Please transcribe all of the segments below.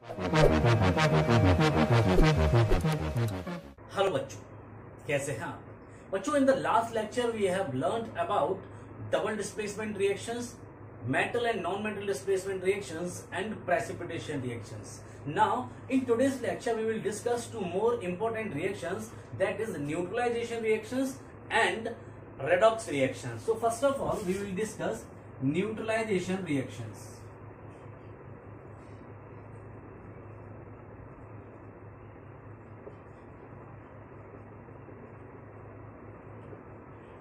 Hello बच्चों, कैसे हैं आप? बच्चों, in the last lecture we have learned about double displacement reactions, metal and non-metal displacement reactions and precipitation reactions. Now in today's lecture we will discuss two more important reactions, that is neutralization reactions and redox reactions. So first of all we will discuss neutralization reactions.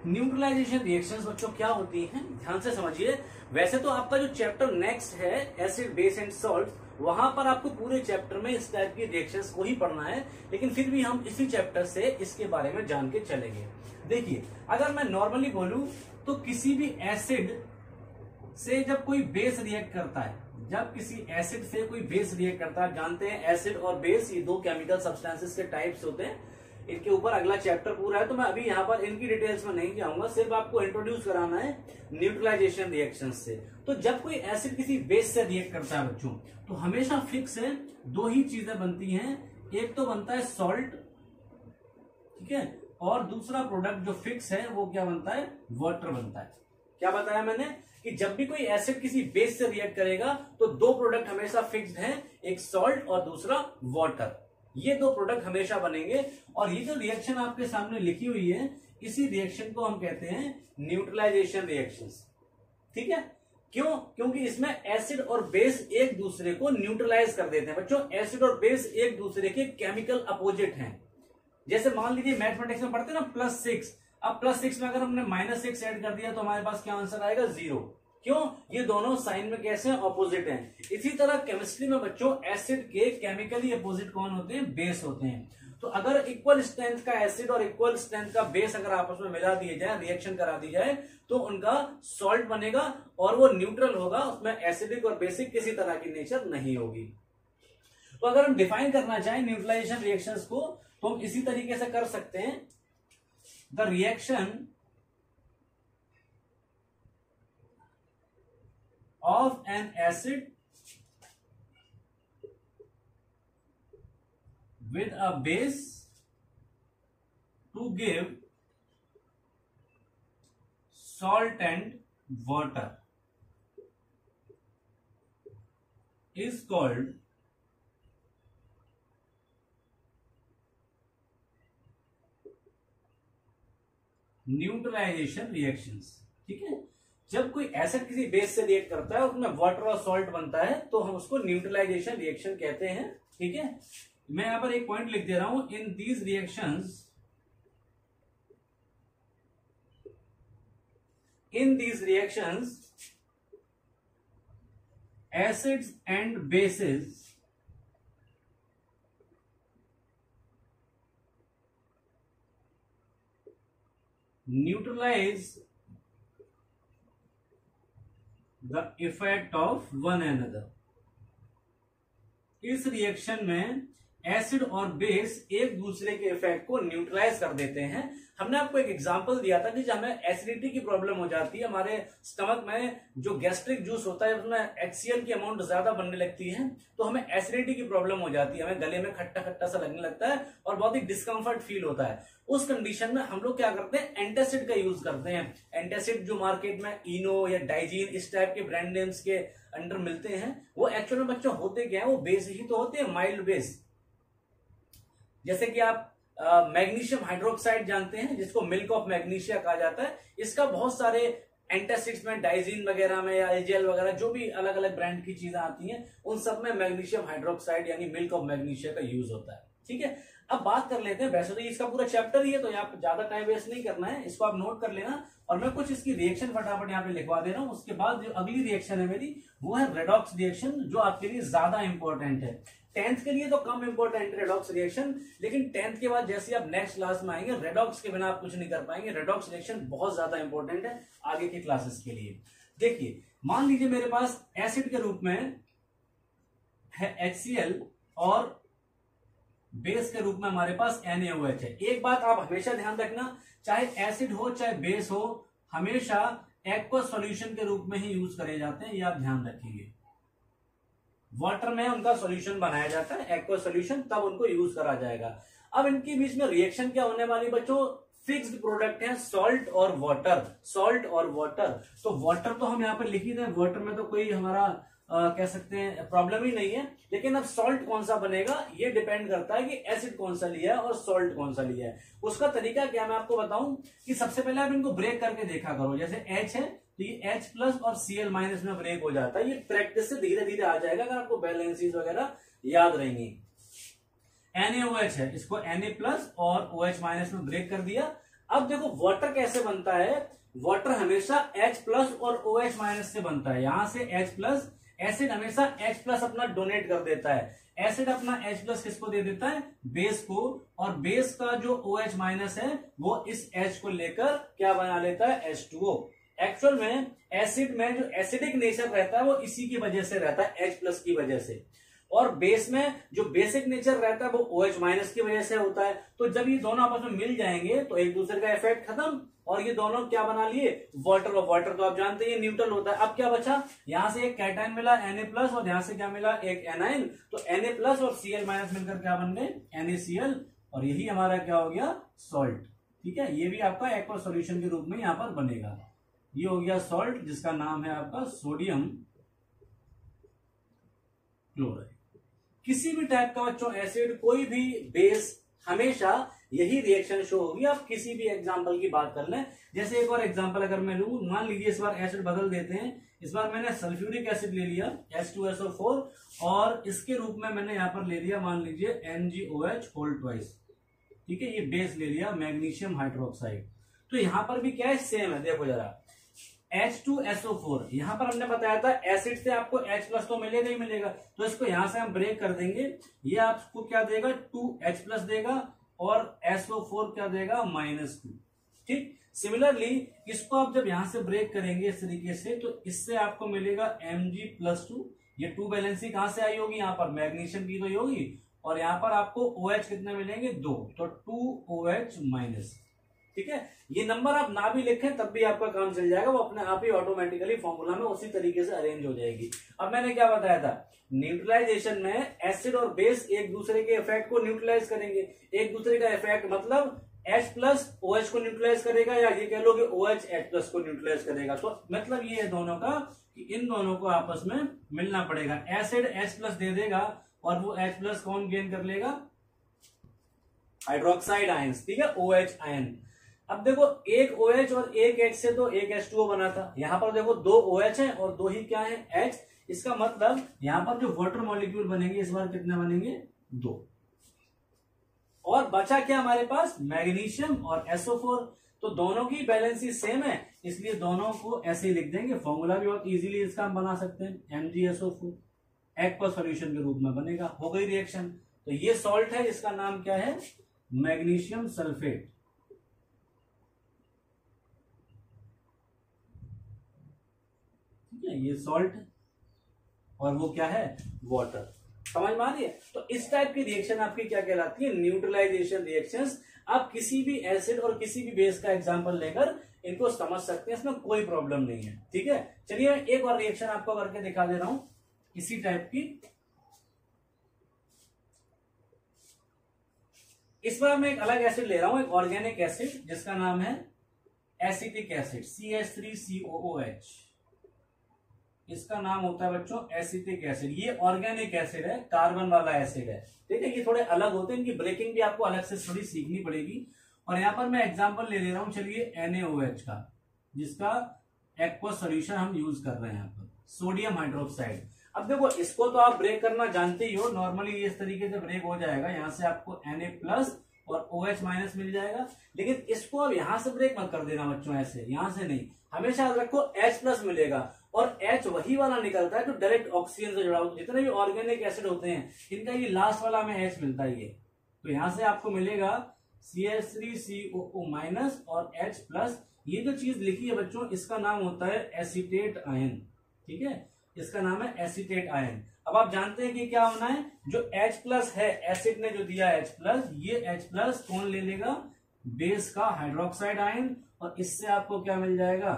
Neutralization reactions बच्चों क्या होती हैं, ध्यान से समझिए। वैसे तो आपका जो चैप्टर नेक्स्ट है एसिड बेस एंड सॉल्ट, वहां पर आपको पूरे चैप्टर में इस टाइप की रिएक्शंस को ही पढ़ना है, लेकिन फिर भी हम इसी चैप्टर से इसके बारे में जान के चलेंगे। देखिए, अगर मैं नॉर्मली बोलूं तो किसी भी एसिड से जब कोई बेस रिएक्ट करता है, जब किसी एसिड से कोई बेस रिएक्ट करता है, जानते हैं एसिड और बेस ये दो केमिकल सब्सटेंसेस के टाइप्स होते हैं। इनके ऊपर अगला चैप्टर पूरा है, तो मैं अभी यहाँ पर इनकी डिटेल्स में नहीं जाऊंगा, सिर्फ आपको इंट्रोड्यूस कराना है न्यूट्रलाइजेशन रिएक्शन से। तो जब कोई एसिड किसी बेस से रिएक्ट करता है बच्चों, तो हमेशा फिक्स है दो ही चीजें बनती हैं, एक तो बनता है सॉल्ट, ठीक है, और दूसरा प्रोडक्ट जो फिक्स है वो क्या बनता है, वाटर बनता है। क्या बताया मैंने कि जब भी कोई एसिड किसी बेस से रिएक्ट करेगा तो दो प्रोडक्ट हमेशा फिक्स्ड हैं, एक सॉल्ट और दूसरा वाटर। ये दो प्रोडक्ट हमेशा बनेंगे, और ये जो रिएक्शन आपके सामने लिखी हुई है, इसी रिएक्शन को हम कहते हैं न्यूट्रलाइजेशन रिएक्शंस, ठीक है। क्यों? क्योंकि इसमें एसिड और बेस एक दूसरे को न्यूट्रलाइज कर देते हैं। बच्चों, एसिड और बेस एक दूसरे के केमिकल अपोजिट हैं। जैसे मान लीजिए मैथमेटिक्स में पढ़ते हैं ना +6, अब +6 में अगर हमने -6 ऐड कर दिया तो हमारे पास क्या आंसर आएगा, 0। क्यों? ये दोनों साइन में कैसे हैं, ऑपोजिट हैं। इसी तरह केमिस्ट्री में बच्चों एसिड के केमिकली अपोजिट कौन होते हैं, बेस होते हैं। तो अगर इक्वल स्ट्रेंथ का एसिड और इक्वल स्ट्रेंथ का बेस अगर आपस में मिला दिए जाए, रिएक्शन करा दी जाए, तो उनका सॉल्ट बनेगा और वो न्यूट्रल होगा, उसमें एसिडिक और बेसिक किसी तरह की नेचर नहीं होगी। तो अगर हम डिफाइन करना चाहें न्यूट्रलाइजेशन रिएक्शंस को, तो हम इसी तरीके से कर सकते हैं। The reaction of an acid with a base to give salt and water is called neutralization reactions, ठीक है। जब कोई एसिड किसी बेस से रिएक्ट करता है, उसमें वाटर और सॉल्ट बनता है, तो हम उसको न्यूट्रलाइजेशन रिएक्शन कहते हैं, ठीक है। मैं यहां पर एक पॉइंट लिख दे रहा हूं, in these reactions acids and bases neutralize the effect of one another। इस रिएक्शन में एसिड और बेस एक दूसरे के इफेक्ट को न्यूट्रलाइज कर देते हैं। हमने आपको एक एग्जांपल दिया था कि जब हमें एसिडिटी की प्रॉब्लम हो जाती है, हमारे स्टमक में जो गैस्ट्रिक जूस होता है उसमें HCl की अमाउंट ज्यादा बनने लगती है, तो हमें एसिडिटी की प्रॉब्लम हो जाती है, हमें गले में खट्टा खट्टा सा लगने लगता है और बहुत ही डिस्कम्फर्ट फील होता है। उस कंडीशन में हम लोग क्या करते हैं, एंटासिड का यूज करते हैं। एंटासिड जो मार्केट में इनो या डाइजीन इस टाइप के ब्रांड नेम्स के अंडर मिलते हैं, वो एक्चुअल में बच्चों होते क्या है, वो बेस ही तो होते हैं, माइल्ड बेस। जैसे कि आप मैग्नीशियम हाइड्रोक्साइड जानते हैं, जिसको मिल्क ऑफ मैग्नीशिया कहा जाता है। इसका बहुत सारे एंटासिड्स में, डाइजीन वगैरह में या एजेल वगैरह जो भी अलग अलग ब्रांड की चीजें आती हैं, उन सब में मैग्नीशियम हाइड्रोक्साइड यानी मिल्क ऑफ मैग्नीशिया का यूज होता है, ठीक है। अब बात कर लेते हैं, वैसे तो इसका पूरा चैप्टर ही है, तो यहाँ पे ज्यादा टाइम वेस्ट नहीं करना है, इसको आप नोट कर लेना, और मैं कुछ इसकी रिएक्शन फटाफट यहाँ पे लिखवा दे रहा हूँ। उसके बाद जो अगली रिएक्शन है मेरी, वो है रेडॉक्स रिएक्शन, जो आपके लिए ज्यादा इंपॉर्टेंट है। 10th के लिए तो कम इंपॉर्टेंट है रेडॉक्स रिएक्शन, लेकिन 10th के बाद जैसे आप नेक्स्ट क्लास में आएंगे, रेडॉक्स के बिना आप कुछ नहीं कर पाएंगे। रेडॉक्स रिएक्शन बहुत ज्यादा इंपॉर्टेंट है आगे की क्लासेस के लिए। देखिए, मान लीजिए मेरे पास एसिड के रूप में है HCl और बेस के रूप में हमारे पास NaOH है। एक बात आप हमेशा ध्यान रखना, चाहे एसिड हो चाहे बेस हो, हमेशा एक्वस सॉल्यूशन के रूप में ही यूज करे जाते हैं, ये आप ध्यान रखेंगे। वाटर में उनका सॉल्यूशन बनाया जाता है, एक्वा सॉल्यूशन, तब उनको यूज करा जाएगा। अब इनके बीच में रिएक्शन क्या होने वाली बच्चों, फिक्स्ड प्रोडक्ट है सॉल्ट और वाटर, सॉल्ट और वाटर। तो वाटर तो हम यहाँ पर लिख ही दें, वाटर में तो कोई हमारा कह सकते हैं प्रॉब्लम ही नहीं है, लेकिन अब सॉल्ट कौन सा बनेगा ये डिपेंड करता है कि एसिड कौन सा लिया है और सॉल्ट कौन सा लिया है। उसका तरीका क्या मैं आपको बताऊं कि सबसे पहले आप इनको ब्रेक करके देखा करो। जैसे H है तो ये H प्लस और Cl माइनस में ब्रेक हो जाता है, ये प्रैक्टिस से धीरे धीरे आ जाएगा अगर आपको बैलेंसीज वगैरह याद रहेंगी। NaOH है, इसको Na प्लस और OH माइनस में ब्रेक कर दिया। अब देखो वाटर कैसे बनता है, वाटर हमेशा H प्लस और OH माइनस से बनता है, यहां से H प्लस, एसिड हमेशा H प्लस अपना डोनेट कर देता है, एसिड अपना H प्लस किसको दे देता है, बेस को, और बेस का जो OH माइनस है वो इस H को लेकर क्या बना लेता है, H2O। एक्चुअल में एसिड में जो एसिडिक नेचर रहता है वो इसी की वजह से रहता है, H प्लस की वजह से, और बेस में जो बेसिक नेचर रहता है वो OH माइनस की वजह से होता है। तो जब ये दोनों आपस में मिल जाएंगे तो एक दूसरे का इफेक्ट खत्म, और ये दोनों क्या बना लिए, वाटर, और वाटर तो आप जानते हैं न्यूट्रल होता है। अब क्या बचा, यहां से एक कैटायन मिला Na प्लस, और यहां से क्या मिला, एक एनाइन, तो Na प्लस और Cl माइनस मिलकर क्या बन गए, NaCl, और यही हमारा क्या हो गया, सॉल्ट। ठीक है, ये भी आपका एक्वा सॉल्यूशन के रूप में यहां पर बनेगा। ये हो गया सॉल्ट जिसका नाम है आपका सोडियम क्लोराइड। किसी भी टाइप का बच्चों एसिड, कोई भी बेस, हमेशा यही रिएक्शन शो होगी। आप किसी भी एग्जांपल की बात कर लें, जैसे एक और एग्जांपल अगर मैं लूं, मान लीजिए इस बार एसिड बदल देते हैं, इस बार मैंने सल्फ्यूरिक एसिड ले लिया H2SO4, और इसके रूप में मैंने यहां पर ले लिया मान लीजिए MgOH होल ट्वाइस। ठीक है, ये बेस ले लिया मैग्नीशियम हाइड्रोक्साइड। तो यहां पर भी क्या है, सेम है, देखो जरा H2SO4, यहां पर हमने बताया था एसिड से आपको H प्लस तो मिलेगा ही मिलेगा, तो इसको यहां से हम ब्रेक कर देंगे, ये आपको क्या देगा, 2H प्लस देगा, और SO4 क्या देगा, -2। ठीक, सिमिलरली इसको आप जब यहां से ब्रेक करेंगे इस तरीके से, तो इससे आपको मिलेगा Mg+2। ये 2 बैलेंसी कहां से आई होगी, यहां पर मैग्नीशियम की तो ही होगी, और यहां पर आपको OH कितने मिलेंगे, 2, तो 2OH-। ठीक है, ये नंबर आप ना भी लिखें तब भी आपका काम चल जाएगा, वो अपने आप ही ऑटोमेटिकली फॉर्मूला में उसी तरीके से अरेंज हो जाएगी। अब मैंने क्या बताया था, न्यूट्रलाइजेशन में एसिड और बेस एक दूसरे के इफेक्ट को न्यूट्रलाइज करेंगे। एक दूसरे का इफेक्ट मतलब H प्लस OH को न्यूट्रलाइज करेगा, या ये कह लो कि OH H प्लस को न्यूट्रलाइज करेगा। तो मतलब ये है दोनों का कि इन दोनों को आपस में मिलना पड़ेगा। एसिड H प्लस दे देगा और वो H प्लस कौन गेन कर लेगा, हाइड्रोक्साइड आयंस। ठीक है, OH आयन। अब देखो एक OH और एक H से तो एक H2O बना था, यहां पर देखो 2 OH है और 2 ही क्या है, H। इसका मतलब यहां पर जो वाटर मॉलिक्यूल बनेंगे इस बार कितने बनेंगे, 2, और बचा क्या हमारे पास, मैग्नीशियम और SO4। तो दोनों की बैलेंसी सेम है, इसलिए दोनों को ऐसे ही लिख देंगे। फॉर्मूला भी बहुत इजीली इसका हम बना सकते हैं, MgSO4 एक्वा सॉल्यूशन के रूप में बनेगा। हो गई रिएक्शन। तो ये सॉल्ट है, इसका नाम क्या है, मैग्नीशियम सल्फेट। ये सॉल्ट है और वो क्या है, वाटर। समझ में आ रही है। तो इस टाइप की रिएक्शन आपकी क्या कहलाती है, न्यूट्रलाइजेशन रिएक्शंस। आप किसी भी एसिड और किसी भी बेस का एग्जांपल लेकर इनको समझ सकते हैं, इसमें कोई प्रॉब्लम नहीं है। ठीक है, चलिए मैं एक और रिएक्शन आपको करके दिखा दे रहा हूं इसी टाइप की। इस बार मैं एक अलग एसिड ले रहा हूं, एक ऑर्गेनिक एसिड जिसका नाम है एसिटिक एसिड, CH3COOH। इसका नाम होता है बच्चों एसिटिक एसिड। ये ऑर्गेनिक एसिड है, कार्बन वाला एसिड है। ठीक है, ये थोड़े अलग होते हैं, इनकी ब्रेकिंग भी आपको अलग से थोड़ी सीखनी पड़ेगी। और यहां पर मैं एग्जांपल ले रहा हूं, चलिए NaOH का, जिसका एक्वा सॉल्यूशन हम यूज कर रहे हैं यहाँ पर, सोडियम हाइड्रोक्साइड। अब देखो इसको तो आप ब्रेक करना जानते ही हो, नॉर्मली ये इस तरीके से ब्रेक हो जाएगा, यहां से आपको Na प्लस और OH माइनस मिल जाएगा। लेकिन इसको अब यहां से ब्रेक मत कर देना बच्चों, ऐसे यहां से नहीं, हमेशा याद रखो H प्लस मिलेगा, और H वही वाला निकलता है जो डायरेक्ट ऑक्सीजन से जुड़ा हुआ। जितने भी ऑर्गेनिक एसिड होते हैं इनका ये लास्ट वाला में H मिलता है ये, तो यहां से आपको मिलेगा CH3COO माइनस और H प्लस। ये जो चीज लिखी है बच्चों इसका नाम होता है एसीटेट आयन। ठीक है, इसका नाम है एसीटेट आयन। अब आप जानते हैं कि क्या होना है, जो H प्लस है, एसिड ने जो दिया H प्लस, ये H प्लस कौन ले लेगा, बेस का हाइड्रोक्साइड आयन, और इससे आपको क्या मिल जाएगा,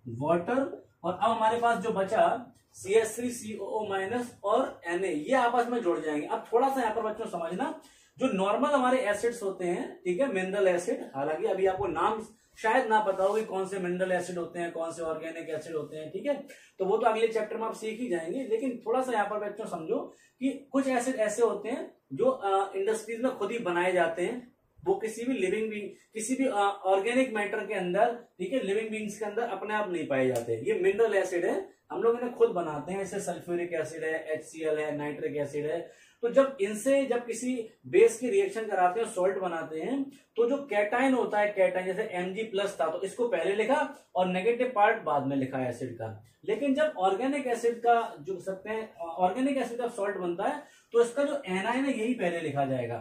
वाटर, और अब हमारे पास जो बचा CH3COO माइनस और Na, ये आपस में जुड़ जाएंगे। अब थोड़ा सा यहाँ पर बच्चों समझना, जो नॉर्मल हमारे एसिड्स होते हैं, ठीक है, मिनरल एसिड, हालांकि अभी आपको नाम शायद ना पता हो कि कौन से मिनरल एसिड होते हैं, कौन से ऑर्गेनिक एसिड होते हैं, ठीक है, तो वो तो अगले चैप्टर में आप सीख ही जाएंगे। लेकिन थोड़ा सा यहाँ पर बच्चों समझो कि कुछ एसिड ऐसे होते हैं जो इंडस्ट्रीज में खुद ही बनाए जाते हैं, वो किसी भी लिविंग बींग, किसी भी ऑर्गेनिक मैटर के अंदर, ठीक है, लिविंग बींग्स के अंदर अपने आप नहीं पाए जाते। ये मिनरल एसिड है, हम लोग इन्हें खुद बनाते हैं, जैसे सल्फ्यूरिक एसिड है, HCl है, नाइट्रिक एसिड है। तो जब इनसे जब किसी बेस की रिएक्शन कराते हैं, सॉल्ट बनाते हैं, तो जो कैटाइन होता है, कैटाइन जैसे Mg+ था तो इसको पहले लिखा और नेगेटिव पार्ट बाद में लिखा एसिड का। लेकिन जब ऑर्गेनिक एसिड का जो सकते हैं, ऑर्गेनिक एसिड का सॉल्ट बनता है तो इसका जो एनाइन है यही पहले लिखा जाएगा।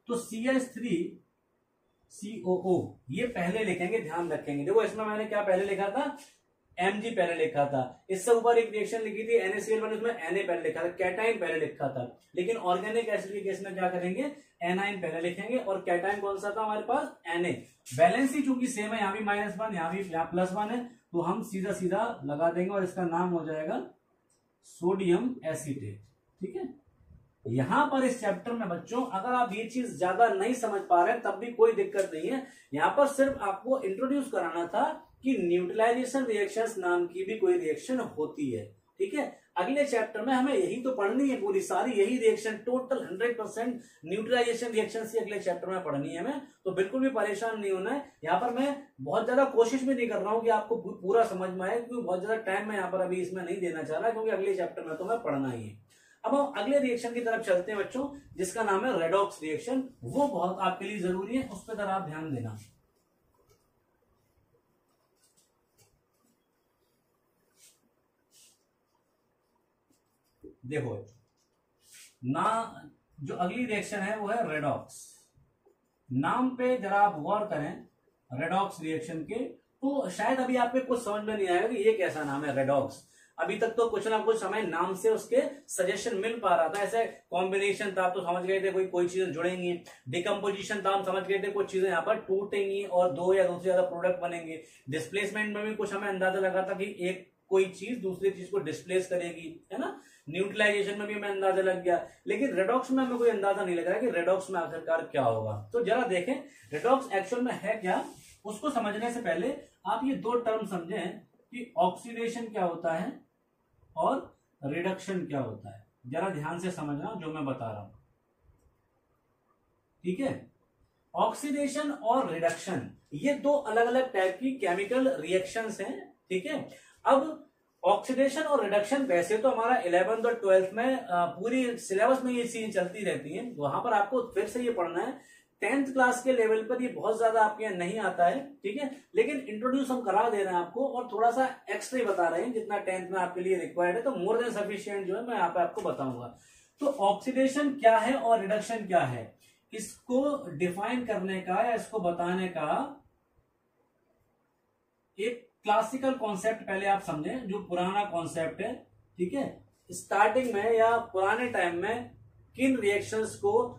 तो CH3COO ये पहले लिखेंगे, ध्यान रखेंगे। देखो इसमें मैंने क्या पहले लिखा था, Mg पहले लिखा था। इससे ऊपर एक रिएक्शन लिखी थी NaCl1, उसमें Na पहले लिखा था, कैटाइन पहले लिखा था। लेकिन ऑर्गेनिक एसिड के केस में क्या करेंगे, एनाइन पहले लिखेंगे और कैटाइन कौन सा था हमारे पास, Na। वैलेंसी चूंकि सेम है, यहाँ भी -1 यहाँ भी +1 है, तो हम सीधा सीधा लगा देंगे और इसका नाम हो जाएगा सोडियम एसीटेट। ठीक है, यहां पर इस चैप्टर में बच्चों अगर आप ये चीज ज्यादा नहीं समझ पा रहे हैं तब भी कोई दिक्कत नहीं है। यहां पर सिर्फ आपको इंट्रोड्यूस कराना था कि न्यूट्रलाइजेशन रिएक्शंस नाम की भी कोई रिएक्शन होती है। ठीक है, अगले चैप्टर में हमें यही तो पढ़नी है, पूरी सारी यही रिएक्शन, टोटल 100% न्यूट्रलाइजेशन रिएक्शन ही अगले चैप्टर में पढ़नी है हमें। तो बिल्कुल भी परेशान नहीं होना है। यहाँ पर मैं बहुत ज्यादा कोशिश भी नहीं कर रहा हूँ कि आपको पूरा समझ में आए, क्योंकि बहुत ज्यादा टाइम मैं यहाँ पर अभी इसमें नहीं देना चाह रहा, क्योंकि अगले चैप्टर में तो मैं पढ़ना ही है। अब हम अगले रिएक्शन की तरफ चलते हैं बच्चों, जिसका नाम है रेडॉक्स रिएक्शन। वो बहुत आपके लिए जरूरी है, उस पर जरा आप ध्यान देना। देखो ना, जो अगली रिएक्शन है वो है रेडॉक्स। नाम पे जरा आप गौर करें, रेडॉक्स रिएक्शन के, तो शायद अभी आपको कुछ समझ में नहीं आएगा कि ये कैसा नाम है रेडॉक्स। अभी तक तो कुछ ना कुछ हमें नाम से उसके सजेशन मिल पा रहा था, ऐसे कॉम्बिनेशन था तो समझ गए थे कोई चीजें जुड़ेंगी, डिकम्पोजिशन था हम समझ गए थे कुछ चीजें यहाँ पर टूटेंगी और दो या दो से ज्यादा प्रोडक्ट बनेंगे। डिस्प्लेसमेंट में भी कुछ हमें अंदाजा लगा था कि एक कोई चीज दूसरी चीज को डिस्प्लेस करेगी, है ना। न्यूट्रलाइजेशन में भी हमें अंदाजा लग गया, लेकिन रेडॉक्स में हमें कोई अंदाजा नहीं लग रहा कि रेडॉक्स में आखिरकार क्या होगा। तो जरा देखें रेडॉक्स एक्चुअल में है क्या, उसको समझने से पहले आप ये दो टर्म समझें कि ऑक्सीडेशन क्या होता है और रिडक्शन क्या होता है। जरा ध्यान से समझना जो मैं बता रहा हूं, ठीक है। ऑक्सीडेशन और रिडक्शन ये दो अलग अलग टाइप की केमिकल रिएक्शंस हैं, ठीक है। अब ऑक्सीडेशन और रिडक्शन वैसे तो हमारा 11th और 12th में पूरी सिलेबस में ये चीजें चलती रहती हैं, वहां पर आपको फिर से ये पढ़ना है। 10th क्लास के लेवल पर ये बहुत ज्यादा आपके यहाँ नहीं आता है, ठीक है, लेकिन इंट्रोड्यूस हम करा दे रहे हैं आपको और थोड़ा सा एक्स्ट्रा बता रहे हैं जितना 10th में आपके लिए रिक्वायर्ड है, तो मोर देन सफिशिएंट जो है मैं यहाँ पे आपको बताऊंगा। तो ऑक्सीडेशन क्या है और रिडक्शन क्या है, इसको डिफाइन करने का या इसको बताने का एक क्लासिकल कॉन्सेप्ट पहले आप समझें, जो पुराना कॉन्सेप्ट है, ठीक है। स्टार्टिंग में या पुराने टाइम में किन रिएक्शंस को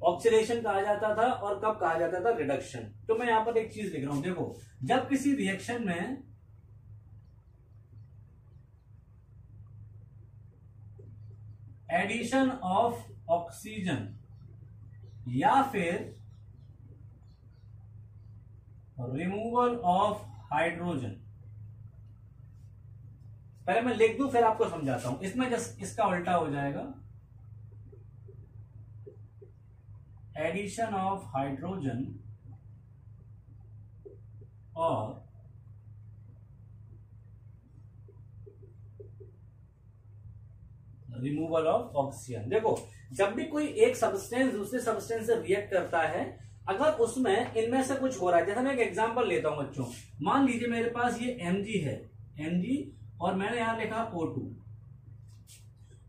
ऑक्सीडेशन कहा जाता था और कब कहा जाता था रिडक्शन। तो मैं यहां पर एक चीज लिख रहा हूं, देखो जब किसी रिएक्शन में एडिशन ऑफ ऑक्सीजन या फिर रिमूवल ऑफ हाइड्रोजन, पहले मैं लिख दूं फिर आपको समझाता हूं। इसमें जस्ट इसका उल्टा हो जाएगा, एडिशन ऑफ हाइड्रोजन और रिमूवल ऑफ ऑक्सीजन। देखो जब भी कोई एक सब्सटेंस दूसरे सब्सटेंस से रिएक्ट करता है, अगर उसमें इनमें से कुछ हो रहा है, जैसे मैं एक एग्जांपल लेता हूं बच्चों, मान लीजिए मेरे पास ये Mg है, Mg और मैंने यहां लिखा O2,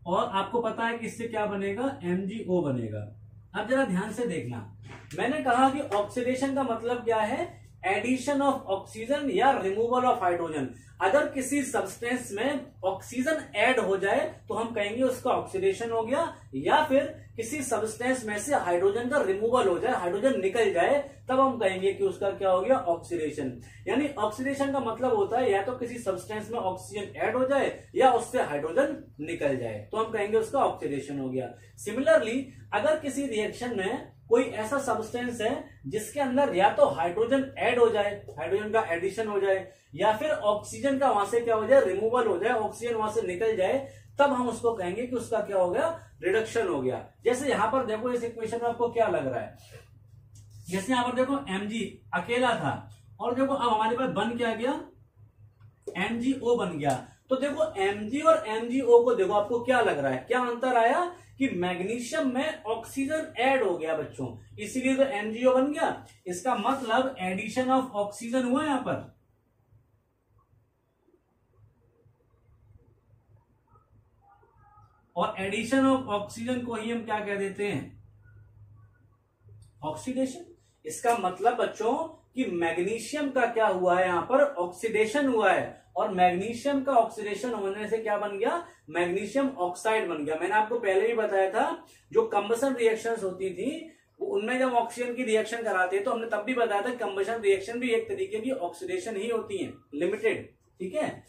और आपको पता है कि इससे क्या बनेगा, MgO बनेगा। अब जरा ध्यान से देखना, मैंने कहा कि ऑक्सीडेशन का मतलब क्या है एडिशन ऑफ ऑक्सीजन या रिमूवल ऑफ हाइड्रोजन। अगर किसी सब्सटेंस में ऑक्सीजन ऐड हो जाए तो हम कहेंगे उसका ऑक्सीडेशन हो गया, या फिर किसी सब्सटेंस में से हाइड्रोजन का रिमूवल हो जाए, हाइड्रोजन निकल जाए, तब हम कहेंगे कि उसका क्या हो गया, ऑक्सीडेशन। यानी ऑक्सीडेशन का मतलब होता है या तो किसी सब्सटेंस में ऑक्सीजन ऐड हो जाए या उससे हाइड्रोजन निकल जाए, तो हम कहेंगे उसका ऑक्सीडेशन हो गया। सिमिलरली अगर किसी रिएक्शन में कोई ऐसा सब्सटेंस है जिसके अंदर या तो हाइड्रोजन ऐड हो जाए, हाइड्रोजन का एडिशन हो जाए, या फिर ऑक्सीजन का वहां से क्या हो जाए, रिमूवल हो जाए, ऑक्सीजन वहां से निकल जाए, तब हम उसको कहेंगे कि उसका क्या हो गया, रिडक्शन हो गया। जैसे यहां पर देखो इस इक्वेशन में आपको क्या लग रहा है, जैसे यहां पर देखो Mg अकेला था और देखो अब हमारे पास बन क्या गया, MgO बन गया। तो देखो Mg और MgO को देखो आपको क्या लग रहा है, क्या अंतर आया कि मैग्नीशियम में ऑक्सीजन ऐड हो गया बच्चों, इसीलिए तो MgO बन गया। इसका मतलब एडिशन ऑफ ऑक्सीजन हुआ यहां पर, और एडिशन ऑफ ऑक्सीजन को ही हम क्या कह देते हैं, ऑक्सीडेशन। इसका मतलब बच्चों कि मैग्नीशियम का क्या हुआ है, यहां पर ऑक्सीडेशन हुआ है, और मैग्नीशियम का ऑक्सीडेशन होने से क्या बन गया, मैग्नीशियम ऑक्साइड बन गया। मैंने आपको पहले भी बताया था जो कंबशन रिएक्शंस होती थी उनमें जब ऑक्सीजन की रिएक्शन कराते हैं तो हमने तब भी बताया था कंबशन रिएक्शन भी एक तरीके की ऑक्सीडेशन ही होती है, लिमिटेड। ठीक है,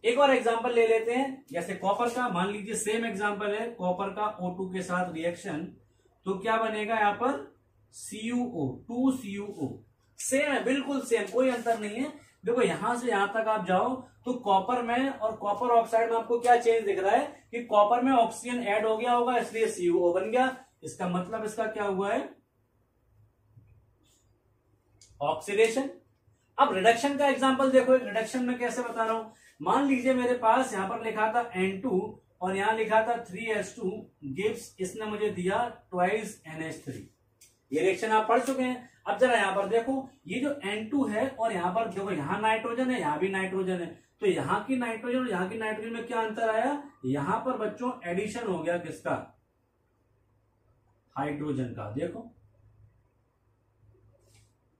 एक और एग्जांपल ले लेते हैं, जैसे कॉपर का, मान लीजिए सेम एग्जांपल है कॉपर का O2 के साथ रिएक्शन, तो क्या बनेगा यहां पर CuO, 2CuO, सेम है, बिल्कुल सेम, कोई अंतर नहीं है। देखो यहां से यहां तक आप जाओ तो कॉपर में और कॉपर ऑक्साइड में आपको क्या चेंज दिख रहा है कि कॉपर में ऑक्सीजन ऐड हो गया होगा इसलिए CuO बन गया। इसका मतलब इसका क्या हुआ है, ऑक्सीडेशन। अब रिडक्शन का एग्जांपल देखो, रिडक्शन में कैसे बता रहा हूं, मान लीजिए मेरे पास यहां पर लिखा था N2 और यहां लिखा था 3H2 गिव्स, इसने मुझे दिया ट्वाइस NH3। ये रिएक्शन आप पढ़ चुके हैं। अब जरा यहां पर देखो, ये जो N2 है और यहां पर देखो यहां नाइट्रोजन है, यहां भी नाइट्रोजन है, तो यहां की नाइट्रोजन और यहां की नाइट्रोजन में क्या अंतर आया, यहां पर बच्चों एडिशन हो गया किसका, हाइड्रोजन का। देखो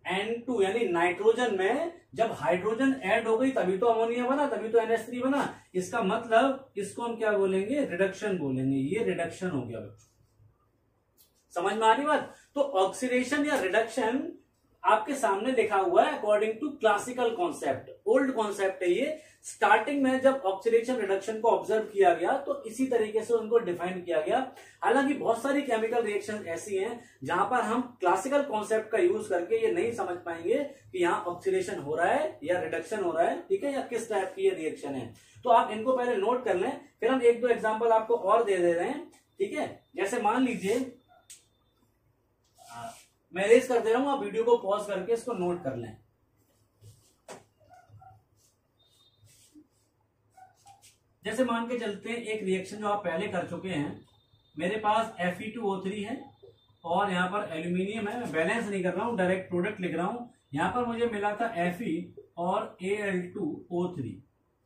N2 यानी नाइट्रोजन में जब हाइड्रोजन ऐड हो गई तभी तो अमोनिया बना, तभी तो NH3 बना। इसका मतलब इसको हम क्या बोलेंगे, रिडक्शन बोलेंगे। ये रिडक्शन हो गया बच्चों, समझ में आ रही बात। तो ऑक्सीडेशन या रिडक्शन आपके सामने लिखा हुआ है according to classical concept, old concept है ये। स्टार्टिंग में जब ऑक्सीडेशन रिडक्शन को ऑब्जर्व किया गया तो इसी तरीके से उनको डिफाइन किया गया। हालांकि बहुत सारी केमिकल रिएक्शन ऐसी हैं जहां पर हम क्लासिकल कॉन्सेप्ट का यूज करके ये नहीं समझ पाएंगे कि यहाँ ऑक्सीडेशन हो रहा है या रिडक्शन हो रहा है, ठीक है, या किस टाइप की ये रिएक्शन है। तो आप इनको पहले नोट कर लें, फिर हम एक दो एग्जाम्पल आपको और दे रहे हैं। ठीक है, जैसे मान लीजिए मैं रेस कर दे रहा हूं, आप वीडियो को पॉज करके इसको नोट कर लें। जैसे मान के चलते हैं एक रिएक्शन जो आप पहले कर चुके हैं, मेरे पास Fe2O3 है और यहां पर एल्यूमिनियम है। मैं बैलेंस नहीं कर रहा हूं, डायरेक्ट प्रोडक्ट लिख रहा हूं। यहां पर मुझे मिला था Fe और Al2O3।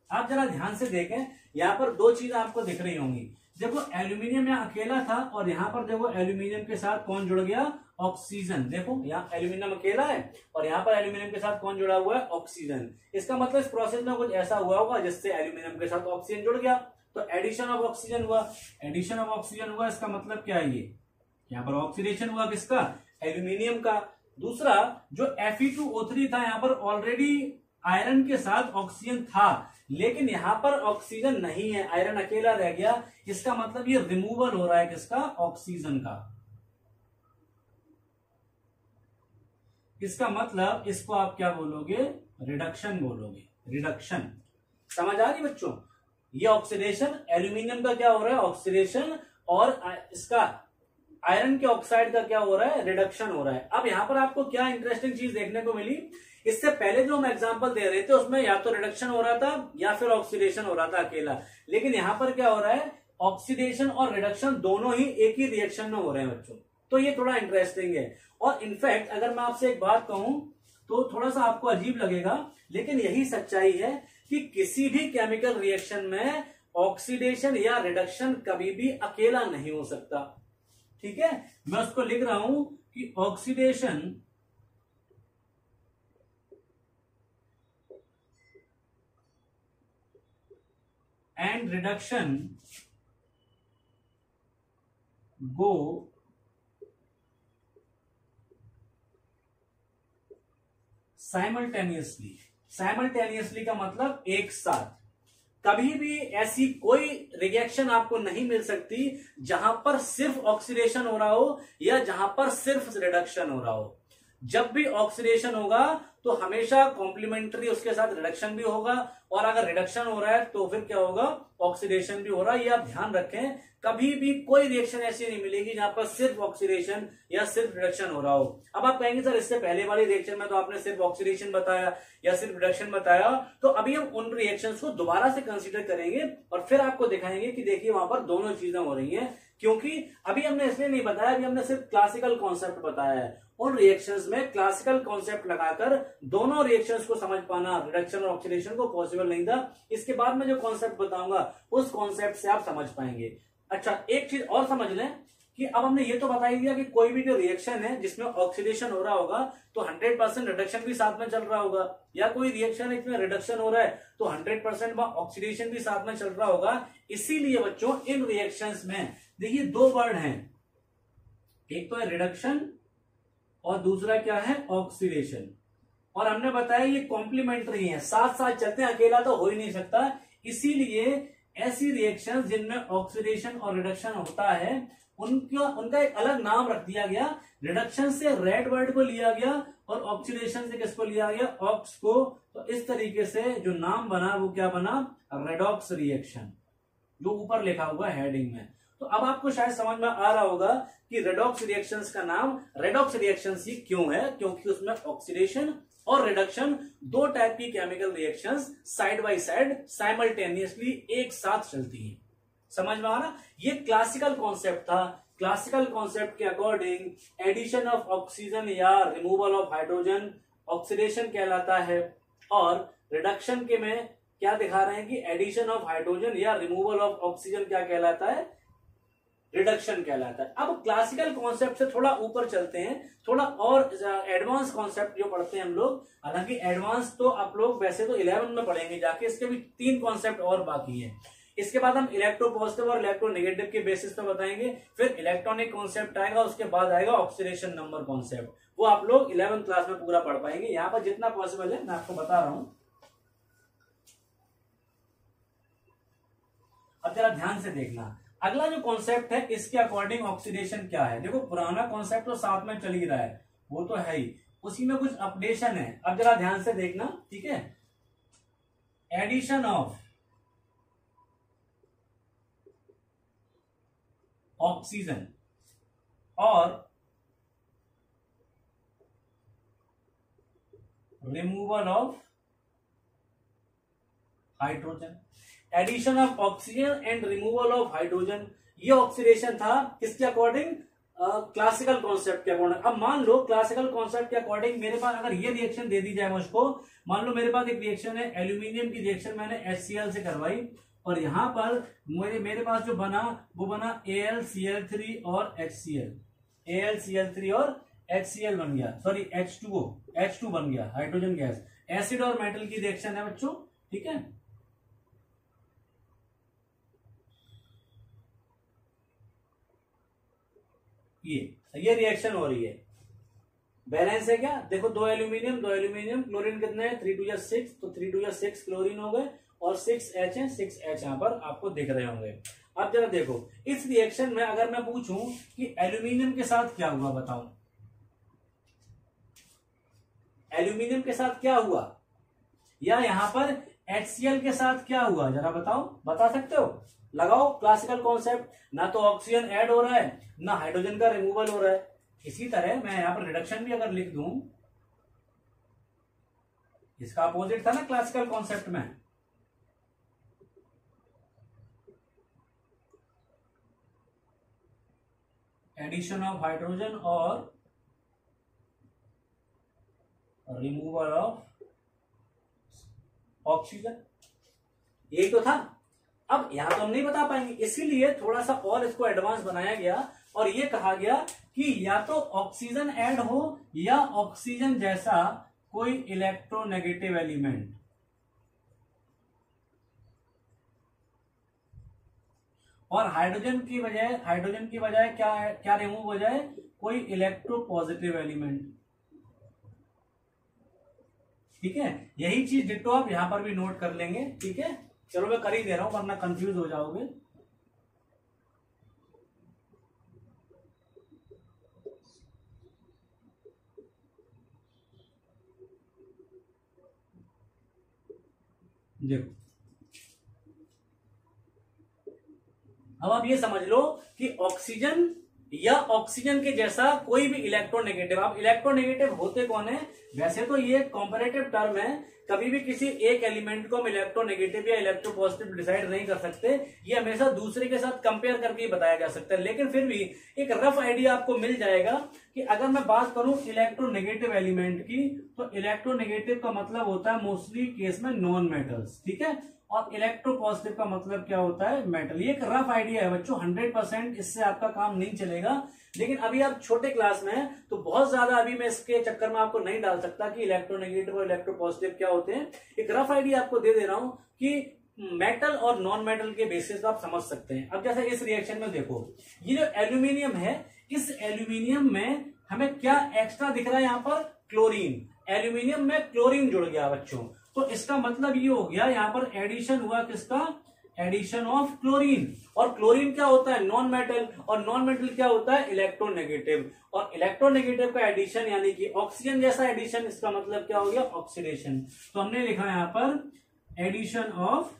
आप जरा ध्यान से देखें, यहां पर दो चीजें आपको दिख रही होंगी। देखो एल्यूमिनियम यहाँ अकेला था और यहां पर देखो एल्यूमिनियम के साथ कौन जुड़ गया, ऑक्सीजन। देखो यहाँ एल्यूमिनियम अकेला है और यहाँ पर एल्यूमिनियम के साथ कौन जुड़ा हुआ है, ऑक्सीजन। इसका मतलब इस प्रोसेस में कुछ ऐसा हुआ होगा जिससे एल्यूमिनियम के साथ ऑक्सीजन जुड़ गया, तो एडिशन ऑफ ऑक्सीजन हुआ। एडिशन ऑफ ऑक्सीजन हुआ, इसका मतलब क्या है, ये यहाँ पर ऑक्सीडेशन हुआ किसका, एल्यूमिनियम का। दूसरा जो Fe2O3 था, यहाँ पर ऑलरेडी आयरन के साथ ऑक्सीजन था, लेकिन यहां पर ऑक्सीजन नहीं है, आयरन अकेला रह गया। इसका मतलब ये रिमूवल हो रहा है किसका, ऑक्सीजन का। इसका मतलब इसको आप क्या बोलोगे, रिडक्शन बोलोगे, रिडक्शन। समझ आ रही बच्चों, ये ऑक्सीडेशन, एल्यूमिनियम का क्या हो रहा है, ऑक्सीडेशन, और इसका आयरन के ऑक्साइड का क्या हो रहा है, रिडक्शन हो रहा है। अब यहां पर आपको क्या इंटरेस्टिंग चीज देखने को मिली, इससे पहले जो हम एग्जांपल दे रहे थे उसमें या तो रिडक्शन हो रहा था या फिर ऑक्सीडेशन हो रहा था अकेला, लेकिन यहां पर क्या हो रहा है, ऑक्सीडेशन और रिडक्शन दोनों ही एक ही रिएक्शन में हो रहे हैं बच्चों। तो ये थोड़ा इंटरेस्टिंग है। और इनफैक्ट अगर मैं आपसे एक बात कहूं तो थोड़ा सा आपको अजीब लगेगा, लेकिन यही सच्चाई है कि किसी भी केमिकल रिएक्शन में ऑक्सीडेशन या रिडक्शन कभी भी अकेला नहीं हो सकता। ठीक है, मैं उसको लिख रहा हूं कि oxidation and reduction go simultaneously. Simultaneously का मतलब एक साथ। कभी भी ऐसी कोई रिएक्शन आपको नहीं मिल सकती जहां पर सिर्फ ऑक्सीडेशन हो रहा हो या जहां पर सिर्फ रिडक्शन हो रहा हो। जब भी ऑक्सीडेशन होगा तो हमेशा कॉम्प्लीमेंट्री उसके साथ रिडक्शन भी होगा, और अगर रिडक्शन हो रहा है तो फिर क्या होगा, ऑक्सीडेशन भी हो रहा है। ये आप ध्यान रखें, कभी भी कोई रिएक्शन ऐसी नहीं मिलेगी जहां पर सिर्फ ऑक्सीडेशन या सिर्फ रिडक्शन हो रहा हो। अब आप कहेंगे सर इससे पहले वाली रिएक्शन में तो आपने सिर्फ ऑक्सीडेशन बताया या सिर्फ रिडक्शन बताया, तो अभी हम उन रिएक्शंस को दोबारा से कंसीडर करेंगे और फिर आपको दिखाएंगे कि देखिए वहां पर दोनों चीजें हो रही हैं। क्योंकि अभी हमने इसलिए नहीं बताया, अभी हमने सिर्फ क्लासिकल कॉन्सेप्ट बताया है। उन रिएक्शंस में क्लासिकल कॉन्सेप्ट लगाकर दोनों रिएक्शंस को समझ पाना, रिडक्शन और ऑक्सीडेशन को, पॉसिबल नहीं था। इसके बाद में जो कॉन्सेप्ट बताऊंगा उस कॉन्सेप्ट से आप समझ पाएंगे। अच्छा, एक चीज और समझ लें कि अब हमने ये तो बता ही दिया कि कोई भी जो रिएक्शन है जिसमें ऑक्सीडेशन हो रहा होगा तो 100% रिडक्शन भी साथ में चल रहा होगा, या कोई रिएक्शन है जिसमें रिडक्शन हो रहा है तो 100% ऑक्सीडेशन भी साथ में चल रहा होगा। इसीलिए बच्चों इन रिएक्शंस में देखिए दो वर्ड हैं, एक तो है रिडक्शन और दूसरा क्या है, ऑक्सीडेशन। और हमने बताया ये कॉम्प्लीमेंट्री है, साथ साथ चलते हैं, अकेला तो हो ही नहीं सकता। इसीलिए ऐसी रिएक्शंस जिनमें ऑक्सीडेशन और रिडक्शन होता है उनका एक अलग नाम रख दिया गया। रिडक्शन से रेड वर्ड को लिया गया और ऑक्सीडेशन से किसको लिया गया, ऑक्स को। तो इस तरीके से जो नाम बना वो क्या बना, रेडॉक्स रिएक्शन, जो ऊपर लिखा हुआ हेडिंग में। तो अब आपको शायद समझ में आ रहा होगा कि रेडॉक्स रिएक्शंस का नाम रेडॉक्स रिएक्शंस ही क्यों है, क्योंकि उसमें ऑक्सीडेशन और रिडक्शन दो टाइप की chemical reactions side by side simultaneously एक साथ चलती हैं। समझ में आ रहा, ये क्लासिकल कॉन्सेप्ट था। क्लासिकल कॉन्सेप्ट के अकॉर्डिंग एडिशन ऑफ ऑक्सीजन या रिमूवल ऑफ हाइड्रोजन ऑक्सीडेशन कहलाता है, और रिडक्शन के में क्या दिखा रहे हैं कि एडिशन ऑफ हाइड्रोजन या रिमूवल ऑफ ऑक्सीजन क्या कहलाता है, रिडक्शन कहलाता है। अब क्लासिकल कॉन्सेप्ट से थोड़ा ऊपर चलते हैं, थोड़ा और एडवांस कॉन्सेप्ट जो पढ़ते हैं हम लोग। हालांकि एडवांस तो आप लोग वैसे तो 11 में पढ़ेंगे जाके, इसके भी 3 कॉन्सेप्ट और बाकी हैं। इसके बाद हम इलेक्ट्रो पॉजिटिव और इलेक्ट्रो नेगेटिव के बेसिस पे बताएंगे, फिर इलेक्ट्रॉनिक कॉन्सेप्ट आएगा, उसके बाद आएगा ऑक्सीडेशन नंबर कॉन्सेप्ट। वो आप लोग 11th क्लास में पूरा पढ़ पाएंगे। यहाँ पर जितना पॉसिबल है मैं आपको बता रहा हूं। अब जरा ध्यान से देखना, अगला जो कॉन्सेप्ट है इसके अकॉर्डिंग ऑक्सीडेशन क्या है। देखो पुराना कॉन्सेप्ट तो साथ में चल ही रहा है, वो तो है ही, उसी में कुछ अपडेशन है। अब जरा ध्यान से देखना, ठीक है। एडिशन ऑफ ऑक्सीजन और removal of hydrogen, addition of oxygen and removal of hydrogen, ये ऑक्सीडेशन था किसके अकॉर्डिंग, क्लासिकल कॉन्सेप्ट के अकॉर्डिंग। अब मान लो क्लासिकल कॉन्सेप्ट के अकॉर्डिंग मेरे पास अगर ये रिएक्शन दे दी जाए मुझको, मान लो मेरे पास एक रिएक्शन है, एल्यूमिनियम की रिएक्शन मैंने HCl से करवाई, और यहां पर मेरे पास जो बना वो बना AlCl3 और HCl, AlCl3 और HCl बन गया, सॉरी H2 बन गया, हाइड्रोजन गैस। एसिड और मेटल की रिएक्शन है बच्चों, ठीक है। ये रिएक्शन हो रही है, बैलेंस है क्या, देखो दो एल्यूमिनियम, क्लोरीन कितने हैं, 3 2 6, तो 3 2 6 क्लोरीन हो गए, और 6H है, 6H यहां पर आपको दिख रहे होंगे। अब जरा देखो इस रिएक्शन में अगर मैं पूछूं कि एल्यूमिनियम के साथ क्या हुआ, बताओ एल्यूमिनियम के साथ क्या हुआ, या यहां पर HCl के साथ क्या हुआ, जरा बताओ, बता सकते हो, लगाओ क्लासिकल कॉन्सेप्ट। ना तो ऑक्सीजन ऐड हो रहा है, ना हाइड्रोजन का रिमूवल हो रहा है। इसी तरह मैं यहां पर रिडक्शन भी अगर लिख दूं, इसका अपोजिट था ना क्लासिकल कॉन्सेप्ट में, एडिशन ऑफ हाइड्रोजन और रिमूवल ऑफ ऑक्सीजन, यही तो था। अब यहां तो हम नहीं बता पाएंगे, इसीलिए थोड़ा सा और इसको एडवांस बनाया गया और ये कहा गया कि या तो ऑक्सीजन ऐड हो या ऑक्सीजन जैसा कोई इलेक्ट्रोनेगेटिव एलिमेंट, और हाइड्रोजन की बजाय क्या रिमूव हो जाए, कोई इलेक्ट्रोपॉजिटिव एलिमेंट। ठीक है, यही चीज डिट्टो आप यहां पर भी नोट कर लेंगे। ठीक है, चलो मैं कर ही दे रहा हूं वरना कंफ्यूज हो जाओगे। देखो अब आप ये समझ लो कि ऑक्सीजन या ऑक्सीजन के जैसा कोई भी इलेक्ट्रोनेगेटिव, अब इलेक्ट्रोनेगेटिव होते कौन है, वैसे तो ये कॉम्पैरेटिव टर्म है, कभी भी किसी एक एलिमेंट को हम इलेक्ट्रोनेगेटिव या इलेक्ट्रोपॉजिटिव डिसाइड नहीं कर सकते, ये हमेशा दूसरे के साथ कंपेयर करके ही बताया जा सकता है। लेकिन फिर भी एक रफ आइडिया आपको मिल जाएगा कि अगर मैं बात करूं इलेक्ट्रोनेगेटिव एलिमेंट की, तो इलेक्ट्रोनेगेटिव का मतलब होता है मोस्टली केस में नॉन मेटल्स। ठीक है, और इलेक्ट्रोपॉजिटिव का मतलब क्या होता है, मेटल। ये एक रफ आइडिया है बच्चों, 100% इससे आपका काम नहीं चलेगा। लेकिन अभी आप छोटे क्लास में हैं तो बहुत ज्यादा अभी मैं इसके चक्कर में आपको नहीं डाल सकता कि इलेक्ट्रोनेगेटिव और इलेक्ट्रोपॉजिटिव क्या होते हैं। एक रफ आइडिया आपको दे दे रहा हूं कि मेटल और नॉन मेटल के बेसिस आप समझ सकते हैं। अब जैसे इस रिएक्शन में देखो, ये जो एल्यूमिनियम है, इस एल्यूमिनियम में हमें क्या एक्स्ट्रा दिख रहा है, यहाँ पर क्लोरीन। एल्यूमिनियम में क्लोरीन जुड़ गया बच्चों, तो इसका मतलब ये हो गया यहाँ पर एडिशन हुआ किसका, एडिशन ऑफ क्लोरीन। और क्लोरीन क्या होता है, नॉन मेटल, और नॉन मेटल क्या होता है, इलेक्ट्रोनेगेटिव। और इलेक्ट्रोनेगेटिव का एडिशन यानी कि ऑक्सीजन जैसा एडिशन, इसका मतलब क्या हो गया, ऑक्सीडेशन। तो हमने लिखा यहाँ पर एडिशन ऑफ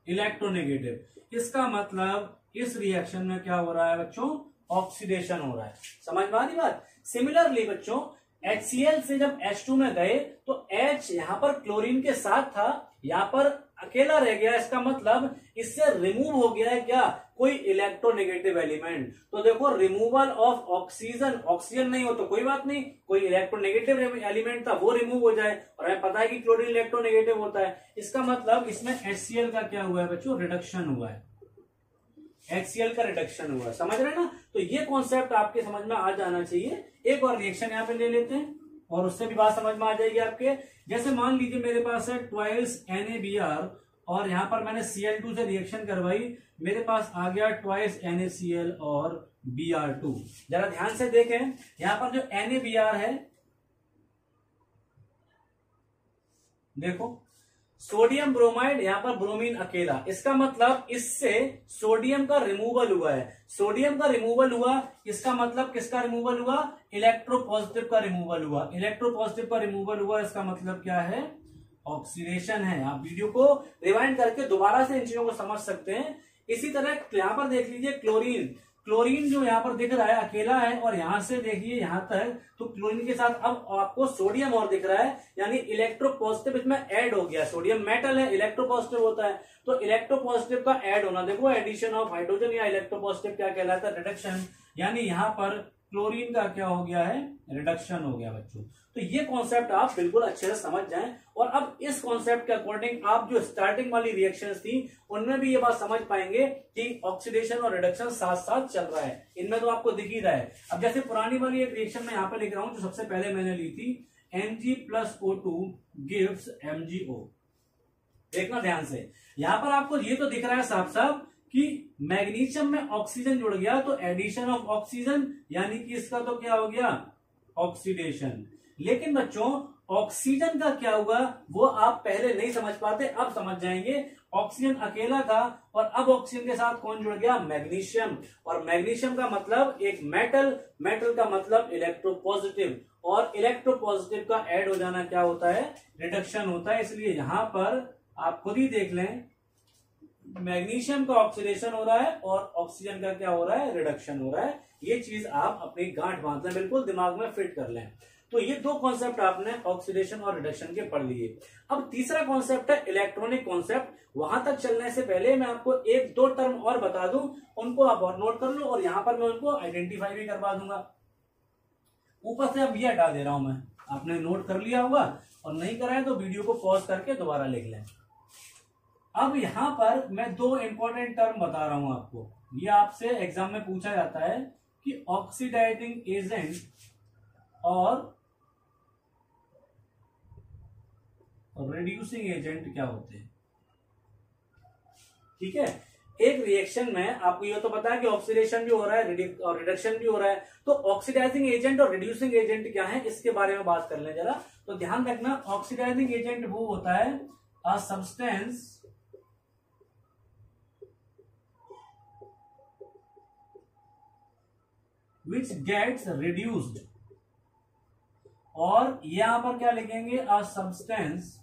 इलेक्ट्रोनेगेटिव। इसका मतलब इस रिएक्शन में क्या हो रहा है बच्चों, ऑक्सीडेशन हो रहा है। समझ में आ रही बात। सिमिलरली बच्चों HCl से जब H2 में गए तो H यहां पर क्लोरीन के साथ था, यहां पर अकेला रह गया, इसका मतलब इससे रिमूव हो गया है क्या, कोई इलेक्ट्रोनेगेटिव एलिमेंट। तो देखो रिमूवल ऑफ ऑक्सीजन, ऑक्सीजन नहीं हो तो कोई बात नहीं, कोई इलेक्ट्रोनेगेटिव एलिमेंट था वो रिमूव हो जाए, और हमें पता है कि क्लोरीन इलेक्ट्रोनेगेटिव होता है। इसका मतलब इसमें HCl का क्या हुआ है बच्चों, रिडक्शन हुआ है, HCl का रिडक्शन हुआ। समझ रहे ना, तो ये कॉन्सेप्ट आपके समझ में आ जाना चाहिए। एक और रिएक्शन यहाँ पे ले लेते हैं और उससे भी बात समझ में आ जाएगी आपके। जैसे मान लीजिए मेरे पास है ट्वाइस NaBr और यहाँ पर मैंने Cl2 से रिएक्शन करवाई, मेरे पास आ गया ट्वाइस NaCl और Br2। जरा ध्यान से देखें, यहाँ पर जो NaBr है, देखो सोडियम ब्रोमाइड, यहां पर ब्रोमीन अकेला, इसका मतलब इससे सोडियम का रिमूवल हुआ है। सोडियम का रिमूवल हुआ, इसका मतलब किसका रिमूवल हुआ, इलेक्ट्रोपॉजिटिव का रिमूवल हुआ। इलेक्ट्रोपॉजिटिव का रिमूवल हुआ, इसका मतलब क्या है, ऑक्सीडेशन है। आप वीडियो को रिवाइंड करके दोबारा से इन चीजों को समझ सकते हैं। इसी तरह यहां पर देख लीजिए क्लोरीन, क्लोरीन जो यहाँ पर दिख रहा है अकेला है, और यहां से देखिए यहां तक, तो क्लोरीन के साथ अब आपको सोडियम और दिख रहा है, यानी इलेक्ट्रोपॉजिटिव इसमें ऐड हो गया। सोडियम मेटल है, इलेक्ट्रोपॉजिटिव होता है, तो इलेक्ट्रोपॉजिटिव का ऐड होना, देखो एडिशन ऑफ हाइड्रोजन या इलेक्ट्रोपॉजिटिव क्या कहलाता है, रिडक्शन। यानी यहां पर क्लोरीन का क्या हो गया है, रिडक्शन हो गया बच्चों। तो ये कॉन्सेप्ट आप बिल्कुल अच्छे से समझ जाएं। और अब इस कॉन्सेप्ट के अकॉर्डिंग आप जो स्टार्टिंग वाली रिएक्शंस थी उनमें भी ये बात समझ पाएंगे कि ऑक्सीडेशन और रिडक्शन साथ साथ चल रहा है। इनमें तो आपको दिख ही रहा है। अब जैसे पुरानी वाली एक रिएक्शन में यहाँ पे लिख रहा हूं, जो सबसे पहले मैंने ली थी, Mg+O2 गिव्स MgO। देखना ध्यान से, यहां पर आपको ये तो दिख रहा है साफ साफ कि मैग्नीशियम में ऑक्सीजन जुड़ गया, तो एडिशन ऑफ ऑक्सीजन, यानी कि इसका तो क्या हो गया, ऑक्सीडेशन। लेकिन बच्चों ऑक्सीजन का क्या हुआ वो आप पहले नहीं समझ पाते, अब समझ जाएंगे। ऑक्सीजन अकेला था और अब ऑक्सीजन के साथ कौन जुड़ गया, मैग्नीशियम। और मैग्नीशियम का मतलब एक मेटल, मेटल का मतलब इलेक्ट्रोपॉजिटिव, और इलेक्ट्रोपॉजिटिव का ऐड हो जाना क्या होता है, रिडक्शन होता है। इसलिए यहां पर आप खुद ही देख लें, मैग्नीशियम का ऑक्सीडेशन हो रहा है और ऑक्सीजन का क्या हो रहा है, रिडक्शन हो रहा है। ये चीज आप अपनी गांठ बांध लें, बिल्कुल दिमाग में फिट कर लें। तो ये दो कॉन्सेप्ट आपने ऑक्सीडेशन और रिडक्शन के पढ़ लिए। अब तीसरा कॉन्सेप्ट है इलेक्ट्रॉनिक कॉन्सेप्ट। वहां तक चलने से पहले मैं आपको एक दो टर्म और बता दूं, उनको आप और नोट कर लो, और यहां पर मैं उनको आइडेंटिफाई भी करवा दूंगा। ऊपर से अब ये हटा दे रहा हूं मैं, आपने नोट कर लिया होगा, और नहीं करा है तो वीडियो को पॉज करके दोबारा लिख लें। अब यहां पर मैं दो इंपॉर्टेंट टर्म बता रहा हूं आपको, ये आपसे एग्जाम में पूछा जाता है कि ऑक्सीडाइजिंग एजेंट और रिड्यूसिंग एजेंट क्या होते हैं। ठीक है। एक रिएक्शन में आपको ये तो पता है कि ऑक्सीडेशन भी हो रहा है और रिडक्शन भी हो रहा है, तो ऑक्सीडाइजिंग एजेंट और रिड्यूसिंग एजेंट क्या है इसके बारे में बात कर लें जरा। तो ध्यान रखना, ऑक्सीडाइजिंग एजेंट वो होता है a substance which gets reduced, और यहां पर क्या लिखेंगे, a substance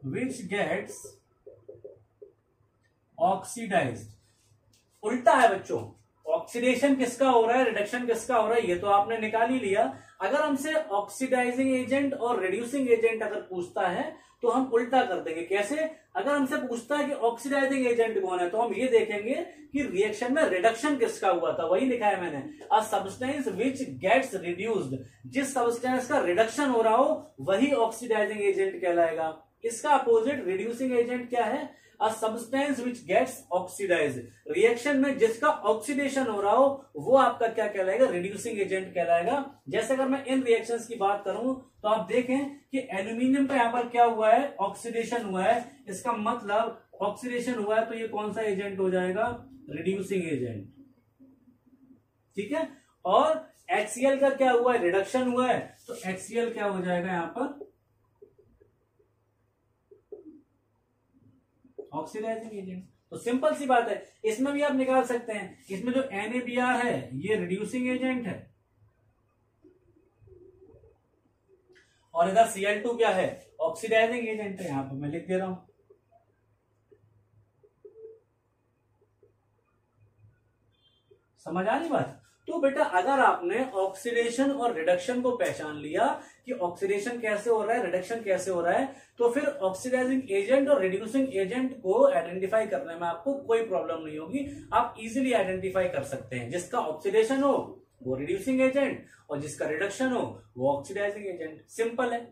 which gets oxidized। उल्टा है बच्चों, ऑक्सीडेशन किसका हो रहा है, रिडक्शन किसका हो रहा है, ये तो आपने निकाल ही लिया। अगर हमसे ऑक्सीडाइजिंग एजेंट और रिड्यूसिंग एजेंट अगर पूछता है तो हम उल्टा कर देंगे। कैसे? अगर हमसे पूछता है कि ऑक्सीडाइजिंग एजेंट कौन है, तो हम ये देखेंगे कि रिएक्शन में रिडक्शन किसका हुआ था, वही लिखा है मैंने, a substance which gets reduced. जिस सब्सटेंस का रिडक्शन हो रहा हो वही ऑक्सीडाइजिंग एजेंट कहलाएगा। इसका अपोजिट रिड्यूसिंग एजेंट क्या है, a substance which gets oxidize. Reaction में जिसका ऑक्सीडेशन हो रहा हो वो आपका क्या कहलाएगा, रिड्यूसिंग एजेंट कहलाएगा। जैसे अगर मैं इन रिएक्शंस की बात करूं तो आप देखें कि एल्यूमिनियम का यहां पर क्या हुआ है, ऑक्सीडेशन हुआ है, इसका मतलब ऑक्सीडेशन हुआ है तो ये कौन सा एजेंट हो जाएगा, रिड्यूसिंग एजेंट। ठीक है। और HCl का क्या हुआ है, रिडक्शन हुआ है, तो HCl क्या हो जाएगा यहां पर, ऑक्सीडाइजिंग एजेंट। तो सिंपल सी बात है, इसमें भी आप निकाल सकते हैं, इसमें जो NaBr है ये रिड्यूसिंग एजेंट है और इधर Cl2 क्या है, ऑक्सीडाइजिंग एजेंट है। यहां पर मैं लिख दे रहा हूं, समझ आ रही बात। तो बेटा अगर आपने ऑक्सीडेशन और रिडक्शन को पहचान लिया कि ऑक्सीडेशन कैसे हो रहा है, रिडक्शन कैसे हो रहा है, तो फिर ऑक्सीडाइजिंग एजेंट और रिड्यूसिंग एजेंट को आइडेंटिफाई करने में आपको कोई प्रॉब्लम नहीं होगी। आप इजीली आइडेंटिफाई कर सकते हैं, जिसका ऑक्सीडेशन हो वो रिड्यूसिंग एजेंट और जिसका रिडक्शन हो वो ऑक्सीडाइजिंग एजेंट। सिंपल है।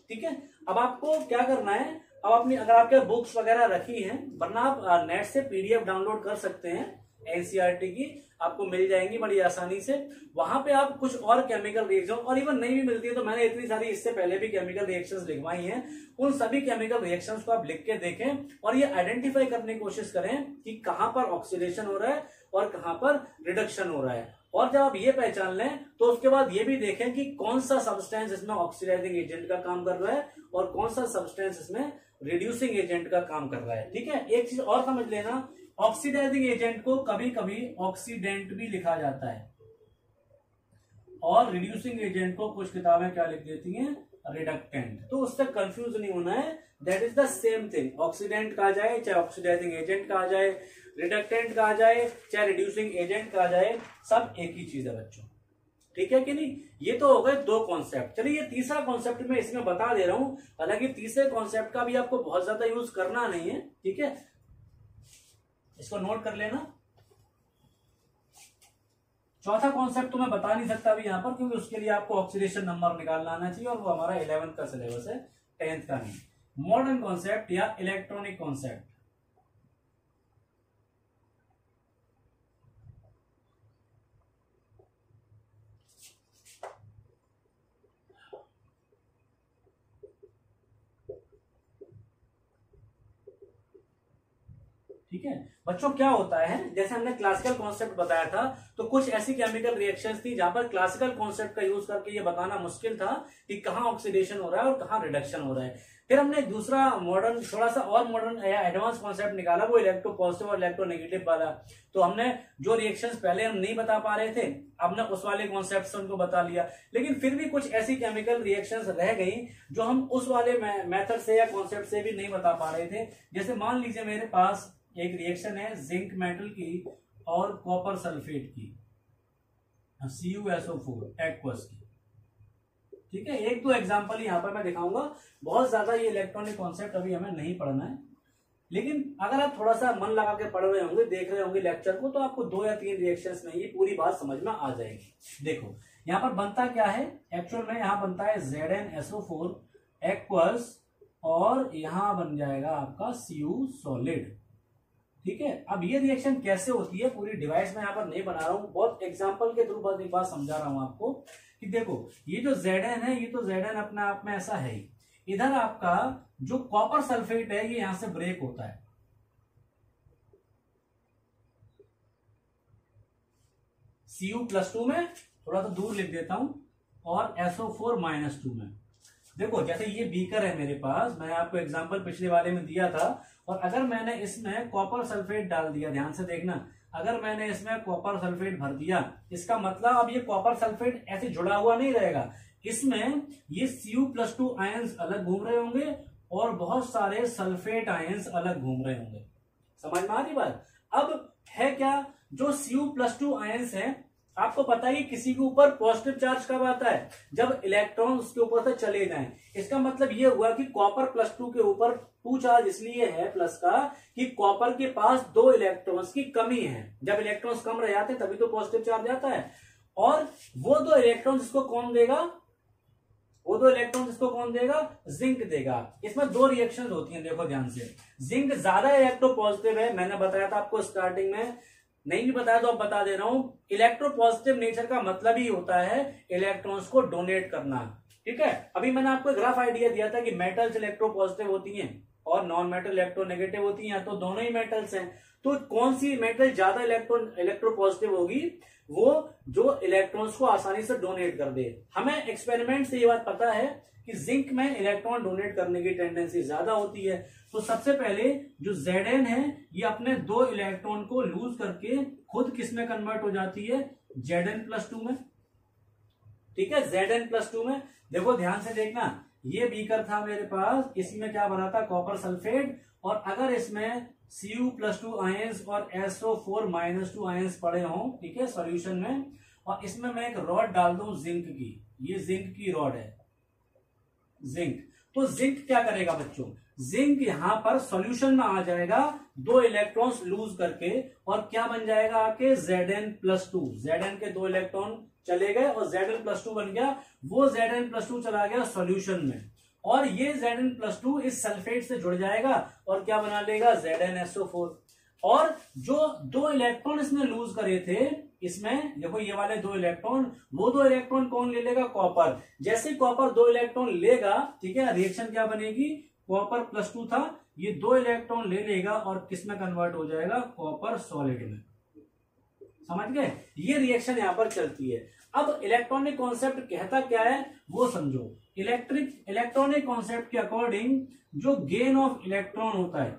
ठीक है। अब आपको क्या करना है, अब अपनी अगर आपके बुक्स वगैरह रखी हैं, वरना आप नेट से PDF डाउनलोड कर सकते हैं, NCERT की आपको मिल जाएंगी बड़ी आसानी से। वहां पे आप कुछ और केमिकल रिएक्शन, और इवन नहीं भी मिलती है तो मैंने इतनी सारी इससे पहले भी केमिकल रिएक्शंस लिखवाई हैं, उन सभी केमिकल रिएक्शंस को आप लिख के देखें और ये आइडेंटिफाई करने की कोशिश करें कि कहां पर ऑक्सीडेशन हो रहा है और कहां पर रिडक्शन हो रहा है। और जब आप ये पहचान लें तो उसके बाद ये भी देखें कि कौन सा सब्सटेंस इसमें ऑक्सीडाइजिंग एजेंट का काम कर रहा है और कौन सा सब्सटेंस इसमें रिड्यूसिंग एजेंट का काम कर रहा है। ठीक है। एक चीज और समझ लेना, ऑक्सीडाइजिंग एजेंट को कभी कभी ऑक्सीडेंट भी लिखा जाता है और रिड्यूसिंग एजेंट को कुछ किताबें क्या लिख देती हैं, रिडक्टेंट। तो उससे कंफ्यूज नहीं होना है, that is the same thing. Oxidant कहा जाए चाहे ऑक्सीडाइजिंग एजेंट कहा जाए, रिडक्टेंट कहा जाए चाहे रिड्यूसिंग एजेंट कहा जाए, सब एक ही चीज है बच्चों। ठीक है कि नहीं। ये तो हो गए दो कॉन्सेप्ट। चलिए ये तीसरा कॉन्सेप्ट मैं इसमें बता दे रहा हूं, हालांकि तीसरे कॉन्सेप्ट का भी आपको बहुत ज्यादा यूज करना नहीं है। ठीक है, इसको नोट कर लेना। चौथा कॉन्सेप्ट तो मैं बता नहीं सकता अभी यहां पर, क्योंकि उसके लिए आपको ऑक्सीडेशन नंबर निकालना आना चाहिए और वो हमारा 11th का सिलेबस है, 10th का नहीं। मॉडर्न कॉन्सेप्ट या इलेक्ट्रॉनिक कॉन्सेप्ट। ठीक है बच्चों, क्या होता है, जैसे हमने क्लासिकल कॉन्सेप्ट बताया था तो कुछ ऐसी केमिकल रिएक्शंस थी जहां पर क्लासिकल कॉन्सेप्ट का यूज करके ये बताना मुश्किल था कि कहां ऑक्सीडेशन हो रहा है और कहां रिडक्शन हो रहा है। फिर हमने दूसरा मॉडर्न, थोड़ा सा और मॉडर्न या एडवांस कॉन्सेप्ट निकाला, वो इलेक्ट्रो पॉजिटिव और इलेक्ट्रो नेगेटिव वाला। तो हमने जो रिएक्शंस पहले हम नहीं बता पा रहे थे, हमने उस वाले कॉन्सेप्ट से उनको बता लिया। लेकिन फिर भी कुछ ऐसी केमिकल रिएक्शंस रह गई जो हम उस वाले मेथड से या कॉन्सेप्ट से भी नहीं बता पा रहे थे। जैसे मान लीजिए मेरे पास एक रिएक्शन है जिंक मेटल की और कॉपर सल्फेट की, CuSO4 एक्वस की। ठीक है, एक दो एग्जांपल यहां पर मैं दिखाऊंगा, बहुत ज्यादा ये इलेक्ट्रॉनिक कॉन्सेप्ट अभी हमें नहीं पढ़ना है। लेकिन अगर आप थोड़ा सा मन लगा के पढ़ रहे होंगे, देख रहे होंगे लेक्चर को, तो आपको 2 या 3 रिएक्शंस में ये पूरी बात समझ में आ जाएगी। देखो यहां पर बनता क्या है, एक्चुअल में यहां बनता है ZnSO4 एक्वस और यहां बन जाएगा आपका Cu सॉलिड। ठीक है, अब ये रिएक्शन कैसे होती है पूरी डिवाइस में यहां पर नहीं बना रहा हूं, बहुत एग्जांपल के थ्रू बस एक बात समझा रहा हूं आपको कि देखो ये जो Zn है, ये तो Zn अपने आप में ऐसा है ही। इधर आपका जो कॉपर सल्फेट है ये यहां से ब्रेक होता है, Cu+2 में, थोड़ा सा दूर लिख देता हूं, और SO4-2 में। देखो जैसे ये बीकर है मेरे पास, मैंने आपको एग्जांपल पिछले वाले में दिया था, और अगर मैंने इसमें कॉपर सल्फेट डाल दिया, ध्यान से देखना, अगर मैंने इसमें कॉपर सल्फेट भर दिया, इसका मतलब अब ये कॉपर सल्फेट ऐसे जुड़ा हुआ नहीं रहेगा, इसमें ये Cu+2 आयंस अलग घूम रहे होंगे और बहुत सारे सल्फेट आयंस अलग घूम रहे होंगे। समझ में आ रही बात? अब है क्या, जो Cu+2 आयंस है, आपको पता है किसी के ऊपर पॉजिटिव चार्ज कब आता है, जब इलेक्ट्रॉन उसके ऊपर से चले जाएं। इसका मतलब ये हुआ कि कॉपर+2 के ऊपर 2 चार्ज इसलिए है प्लस का कि कॉपर के पास 2 इलेक्ट्रॉन्स की कमी है। जब इलेक्ट्रॉन्स कम रह जाते हैं तभी तो पॉजिटिव चार्ज आता है, और वो 2 इलेक्ट्रॉन्स इसको कौन देगा, वो 2 इलेक्ट्रॉन्स इसको कौन देगा, जिंक देगा। इसमें 2 रिएक्शन होती हैं, देखो ध्यान से। जिंक ज्यादा इलेक्ट्रोपॉजिटिव है, मैंने बताया था आपको स्टार्टिंग में, नहीं भी बताया तो अब बता दे रहा हूं। इलेक्ट्रोपॉजिटिव नेचर का मतलब ही होता है इलेक्ट्रॉन्स को डोनेट करना, ठीक है। अभी मैंने आपको ग्राफ आइडिया दिया था कि मेटल्स इलेक्ट्रोपॉजिटिव होती हैं और नॉन मेटल इलेक्ट्रोनेगेटिव होती हैं, तो दोनों ही मेटल्स हैं। तो कौन सी मेटल ज्यादा इलेक्ट्रोपॉजिटिव होगी, वो जो इलेक्ट्रॉन्स को आसानी से डोनेट कर दे। हमें एक्सपेरिमेंट से ये बात पता है कि जिंक में इलेक्ट्रॉन डोनेट करने की टेंडेंसी ज्यादा होती है। तो सबसे पहले जो Zn है ये अपने 2 इलेक्ट्रॉन को लूज करके खुद किस में कन्वर्ट हो जाती है, Zn+2 में, ठीक है, Zn+2 में। देखो ध्यान से देखना, ये बीकर था मेरे पास, इसमें क्या भरा था, कॉपर सल्फेट, और अगर इसमें Cu+2 आयंस और SO4-2 आयंस पड़े हों, ठीक है, सॉल्यूशन में, और इसमें मैं एक रॉड डाल दूं जिंक की, ये जिंक की रॉड है, जिंक। तो जिंक क्या करेगा बच्चों, जिंक यहां पर सॉल्यूशन में आ जाएगा 2 इलेक्ट्रॉन्स लूज करके, और क्या बन जाएगा आके, Zn+2। Zn के 2 इलेक्ट्रॉन चले गए और Zn+2 बन गया, वो Zn+2 चला गया सॉल्यूशन में, और ये Zn+2 इस सल्फेट से जुड़ जाएगा और क्या बना लेगा, ZnSO4। और जो 2 इलेक्ट्रॉन इसने लूज करे थे, इसमें देखो ये वाले 2 इलेक्ट्रॉन, वो 2 इलेक्ट्रॉन कौन ले लेगा, कॉपर। जैसे कॉपर 2 इलेक्ट्रॉन लेगा, ठीक है, रिएक्शन क्या बनेगी, कॉपर+2 था, ये 2 इलेक्ट्रॉन ले लेगा और किस में कन्वर्ट हो जाएगा, कॉपर सॉलिड में। समझ गए, ये रिएक्शन यहां पर चलती है। अब इलेक्ट्रॉनिक कॉन्सेप्ट कहता क्या है वो समझो। इलेक्ट्रॉनिक कॉन्सेप्ट के अकॉर्डिंग जो गेन ऑफ इलेक्ट्रॉन होता है,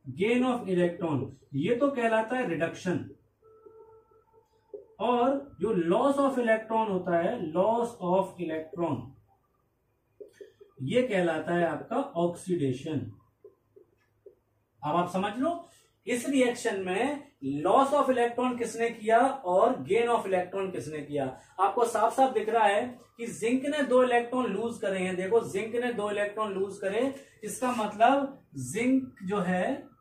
गेन ऑफ इलेक्ट्रॉन, ये तो कहलाता है रिडक्शन, और जो लॉस ऑफ इलेक्ट्रॉन होता है, लॉस ऑफ इलेक्ट्रॉन, ये कहलाता है आपका ऑक्सीडेशन। अब आप समझ लो, इस रिएक्शन में लॉस ऑफ इलेक्ट्रॉन किसने किया और गेन ऑफ इलेक्ट्रॉन किसने किया। आपको साफ साफ दिख रहा है कि जिंक ने 2 इलेक्ट्रॉन लूज करे हैं, देखो जिंक ने 2 इलेक्ट्रॉन लूज करे, इसका मतलब जिंक जो है,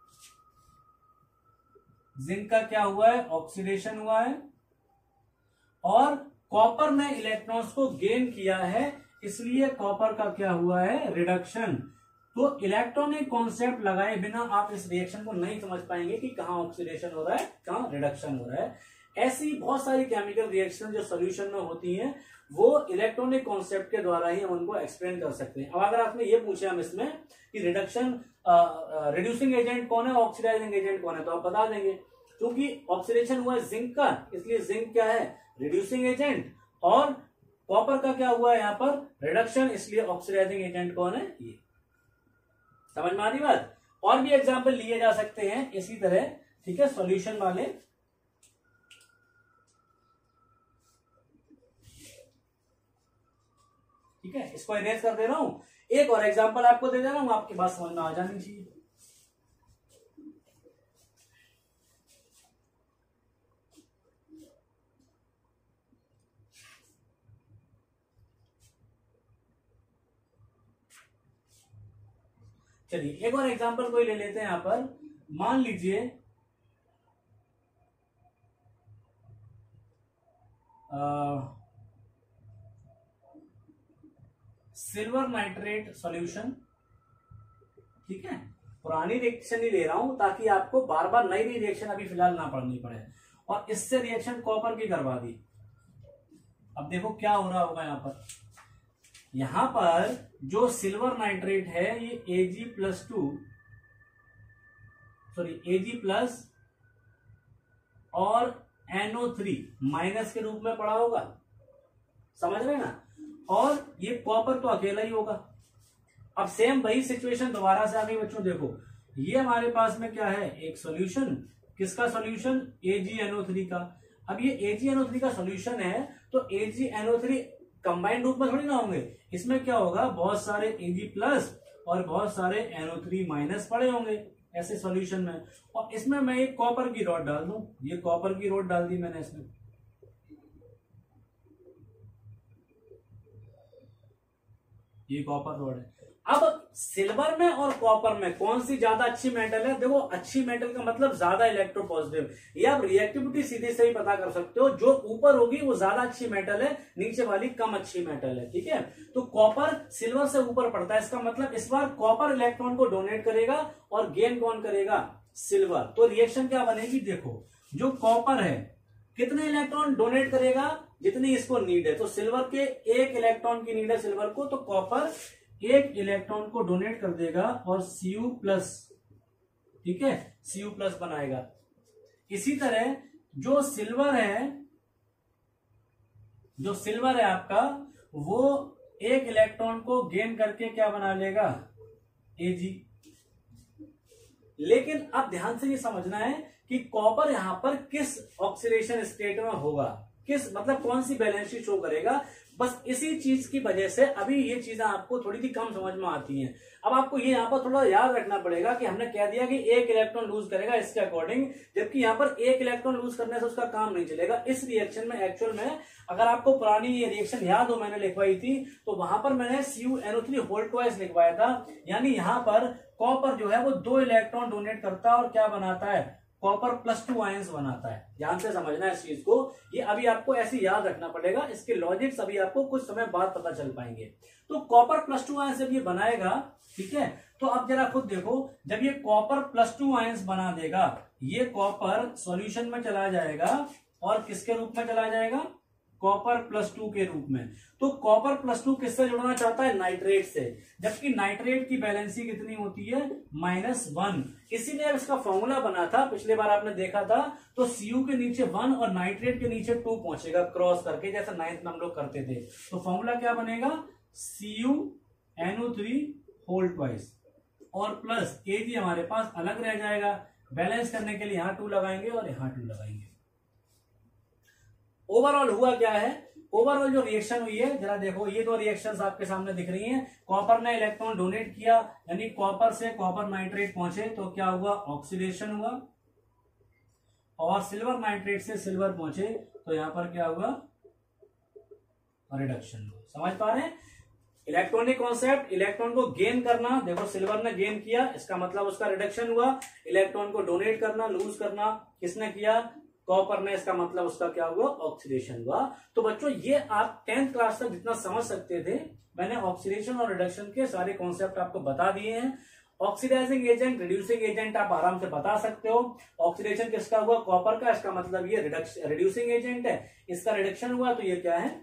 जिंक का क्या हुआ है, ऑक्सीडेशन हुआ है, और कॉपर ने इलेक्ट्रॉन्स को गेन किया है, इसलिए कॉपर का क्या हुआ है, रिडक्शन। तो इलेक्ट्रॉनिक कॉन्सेप्ट लगाए बिना आप इस रिएक्शन को नहीं समझ पाएंगे कि कहां ऑक्सीडेशन हो रहा है, कहां रिडक्शन हो रहा है। ऐसी बहुत सारी केमिकल रिएक्शन जो सॉल्यूशन में होती हैं, वो इलेक्ट्रॉनिक कॉन्सेप्ट के द्वारा ही हम उनको एक्सप्लेन कर सकते हैं। अब अगर आपने ये पूछा हम इसमें कि रिड्यूसिंग एजेंट कौन है, ऑक्सीडाइजिंग एजेंट कौन है, तो आप बता देंगे, क्योंकि ऑक्सीडेशन हुआ है जिंक का, इसलिए जिंक क्या है, रिड्यूसिंग एजेंट, और कॉपर का क्या हुआ है यहां पर, रिडक्शन, इसलिए ऑक्सीडाइजिंग एजेंट कौन है, ये। समझ में आ रही बात। और भी एग्जाम्पल लिए जा सकते हैं इसी तरह, ठीक है, सॉल्यूशन वाले। ठीक है, इसको इरेज कर दे रहा हूं, एक और एग्जाम्पल आपको दे दे रहा हूं, आपकी बात समझ में आ जानी चाहिए। चलिए एक और एग्जांपल कोई ले लेते हैं यहां पर। मान लीजिए सिल्वर नाइट्रेट सॉल्यूशन, ठीक है, पुरानी रिएक्शन ही ले रहा हूं ताकि आपको बार बार नई नई रिएक्शन अभी फिलहाल ना पढ़नी पड़े, और इससे रिएक्शन कॉपर की करवा दी। अब देखो क्या हो रहा होगा यहां पर, यहां पर जो सिल्वर नाइट्रेट है ये Ag+ और NO3 माइनस के रूप में पड़ा होगा, समझ रहे ना, और ये कॉपर तो अकेला ही होगा। अब सेम वही सिचुएशन दोबारा से आ गई बच्चों, देखो ये हमारे पास में क्या है, एक सॉल्यूशन, किसका सॉल्यूशन, AgNO3 का। अब ये AgNO3 का सॉल्यूशन है तो AgNO3 कंबाइंड रूप में थोड़ी ना होंगे, इसमें क्या होगा, बहुत सारे Ag+ और बहुत सारे NO3- पड़े होंगे ऐसे सॉल्यूशन में, और इसमें मैं एक कॉपर की रॉड डाल दूं, ये कॉपर की रॉड डाल दी मैंने इसमें, ये कॉपर रॉड है। अब सिल्वर में और कॉपर में कौन सी ज्यादा अच्छी मेटल है, देखो अच्छी मेटल का मतलब ज्यादा इलेक्ट्रोपॉजिटिव, ये आप रिएक्टिविटी सीधे से ही पता कर सकते हो, जो ऊपर होगी वो ज्यादा अच्छी मेटल है, नीचे वाली कम अच्छी मेटल है, ठीक है। तो कॉपर सिल्वर से ऊपर पड़ता है, इसका मतलब इस बार कॉपर इलेक्ट्रॉन को डोनेट करेगा और गेन कौन करेगा, सिल्वर। तो रिएक्शन क्या बनेगी, देखो जो कॉपर है कितने इलेक्ट्रॉन डोनेट करेगा, जितनी इसको नीड है, तो सिल्वर के 1 इलेक्ट्रॉन की नीड है सिल्वर को, तो कॉपर 1 इलेक्ट्रॉन को डोनेट कर देगा और Cu+, ठीक है, Cu+ बनाएगा। इसी तरह जो सिल्वर है आपका, वो 1 इलेक्ट्रॉन को गेन करके क्या बना लेगा, Ag। लेकिन अब ध्यान से ये समझना है कि कॉपर यहां पर किस ऑक्सीडेशन स्टेट में होगा, किस मतलब कौन सी बैलेंस शीट शो करेगा, बस इसी चीज की वजह से अभी ये चीजें आपको थोड़ी सी कम समझ में आती हैं। अब आपको ये यहाँ पर थोड़ा याद रखना पड़ेगा कि हमने कह दिया कि 1 इलेक्ट्रॉन लूज करेगा इसके अकॉर्डिंग, जबकि यहाँ पर 1 इलेक्ट्रॉन लूज करने से उसका काम नहीं चलेगा। इस रिएक्शन में एक्चुअल में अगर आपको पुरानी ये रिएक्शन याद हो मैंने लिखवाई थी, तो वहां पर मैंने CuNO3 लिखवाया था, यानी यहाँ पर कॉपर जो है वो 2 इलेक्ट्रॉन डोनेट करता है और क्या बनाता है, कॉपर +2 आयंस बनाता है। ध्यान से समझना है इस चीज को, ये अभी आपको ऐसे याद रखना पड़ेगा, इसके लॉजिक्स अभी आपको कुछ समय बाद पता चल पाएंगे। तो कॉपर +2 आयंस जब ये बनाएगा, ठीक है, तो अब जरा खुद देखो, जब ये कॉपर +2 आयंस बना देगा, ये कॉपर सॉल्यूशन में चला जाएगा और किसके रूप में चला जाएगा, कॉपर +2 के रूप में। तो कॉपर +2 किससे जुड़ना चाहता है, नाइट्रेट से, जबकि नाइट्रेट की बैलेंसी कितनी होती है, -1। इसीलिए इसका फॉर्मूला बना था, पिछले बार आपने देखा था, तो Cu के नीचे 1 और नाइट्रेट के नीचे 2 पहुंचेगा क्रॉस करके, जैसे 9th में हम लोग करते थे। तो फॉर्मूला क्या बनेगा, CuNO3 और प्लस Ag हमारे पास अलग रह जाएगा, बैलेंस करने के लिए यहां 2 लगाएंगे और यहां 2 लगाएंगे। ओवरऑल हुआ क्या है, ओवरऑल जो रिएक्शन हुई है, जरा देखो, ये 2 रिएक्शंस आपके सामने दिख रही हैं। कॉपर ने इलेक्ट्रॉन डोनेट किया, यानी कॉपर से कॉपर नाइट्रेट पहुंचे, तो क्या हुआ, ऑक्सीडेशन हुआ, और सिल्वर नाइट्रेट से सिल्वर पहुंचे, तो यहां पर क्या हुआ, रिडक्शन हुआ। समझ पा रहे हैं इलेक्ट्रॉनिक कॉन्सेप्ट, इलेक्ट्रॉन को गेन करना, देखो सिल्वर ने गेन किया, इसका मतलब उसका रिडक्शन हुआ, इलेक्ट्रॉन को डोनेट करना, लूज करना किसने किया, कॉपर ने, इसका मतलब उसका क्या हुआ, ऑक्सीडेशन हुआ। तो बच्चों ये आप 10th क्लास तक जितना समझ सकते थे, मैंने ऑक्सीडेशन और रिडक्शन के सारे कॉन्सेप्ट आपको बता दिए हैं। ऑक्सीडाइजिंग एजेंट, रिड्यूसिंग एजेंट आप आराम से बता सकते हो। ऑक्सीडेशन किसका हुआ, कॉपर का, इसका मतलब ये रिड्यूसिंग एजेंट है, इसका रिडक्शन हुआ तो ये क्या है,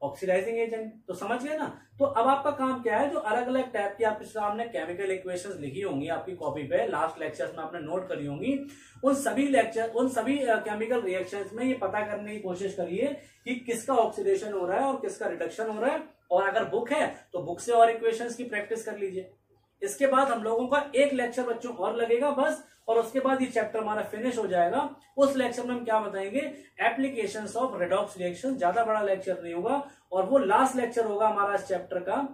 ऑक्सीडाइजिंग एजेंट। तो समझ गए ना। तो अब आपका काम क्या है, जो अलग अलग टाइप की आपके सामने केमिकल इक्वेशंस लिखी होंगी आपकी कॉपी पे, लास्ट लेक्चर्स में आपने नोट करी होंगी, उन सभी केमिकल रिएक्शंस में ये पता करने की कोशिश करिए कि किसका ऑक्सीडेशन हो रहा है और किसका रिडक्शन हो रहा है। और अगर बुक है तो बुक से और इक्वेशंस की प्रैक्टिस कर लीजिए। इसके बाद हम लोगों का एक लेक्चर बच्चों और लगेगा बस, और उसके बाद ये चैप्टर हमारा फिनिश हो जाएगा। उस लेक्चर में हम क्या बताएंगे, एप्लीकेशंस ऑफ रेडॉक्स रिएक्शन। ज्यादा बड़ा लेक्चर नहीं होगा और वो लास्ट लेक्चर होगा हमारा इस चैप्टर का।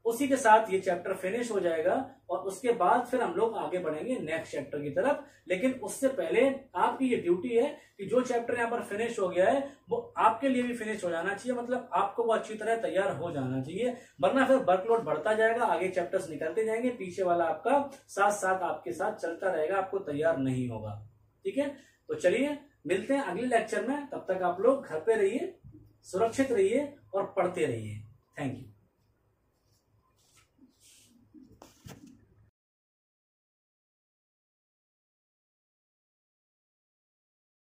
उसी के साथ ये चैप्टर फिनिश हो जाएगा और उसके बाद फिर हम लोग आगे बढ़ेंगे नेक्स्ट चैप्टर की तरफ। लेकिन उससे पहले आपकी ये ड्यूटी है कि जो चैप्टर यहाँ पर फिनिश हो गया है वो आपके लिए भी फिनिश हो जाना चाहिए, मतलब आपको वो अच्छी तरह तैयार हो जाना चाहिए, वरना फिर वर्कलोड बढ़ता जाएगा, आगे चैप्टर्स निकलते जाएंगे, पीछे वाला आपका साथ साथ आपके साथ चलता रहेगा, आपको तैयार नहीं होगा। ठीक है, तो चलिए मिलते हैं अगले लेक्चर में। तब तक आप लोग घर पे रहिए, सुरक्षित रहिए और पढ़ते रहिए। Thank you.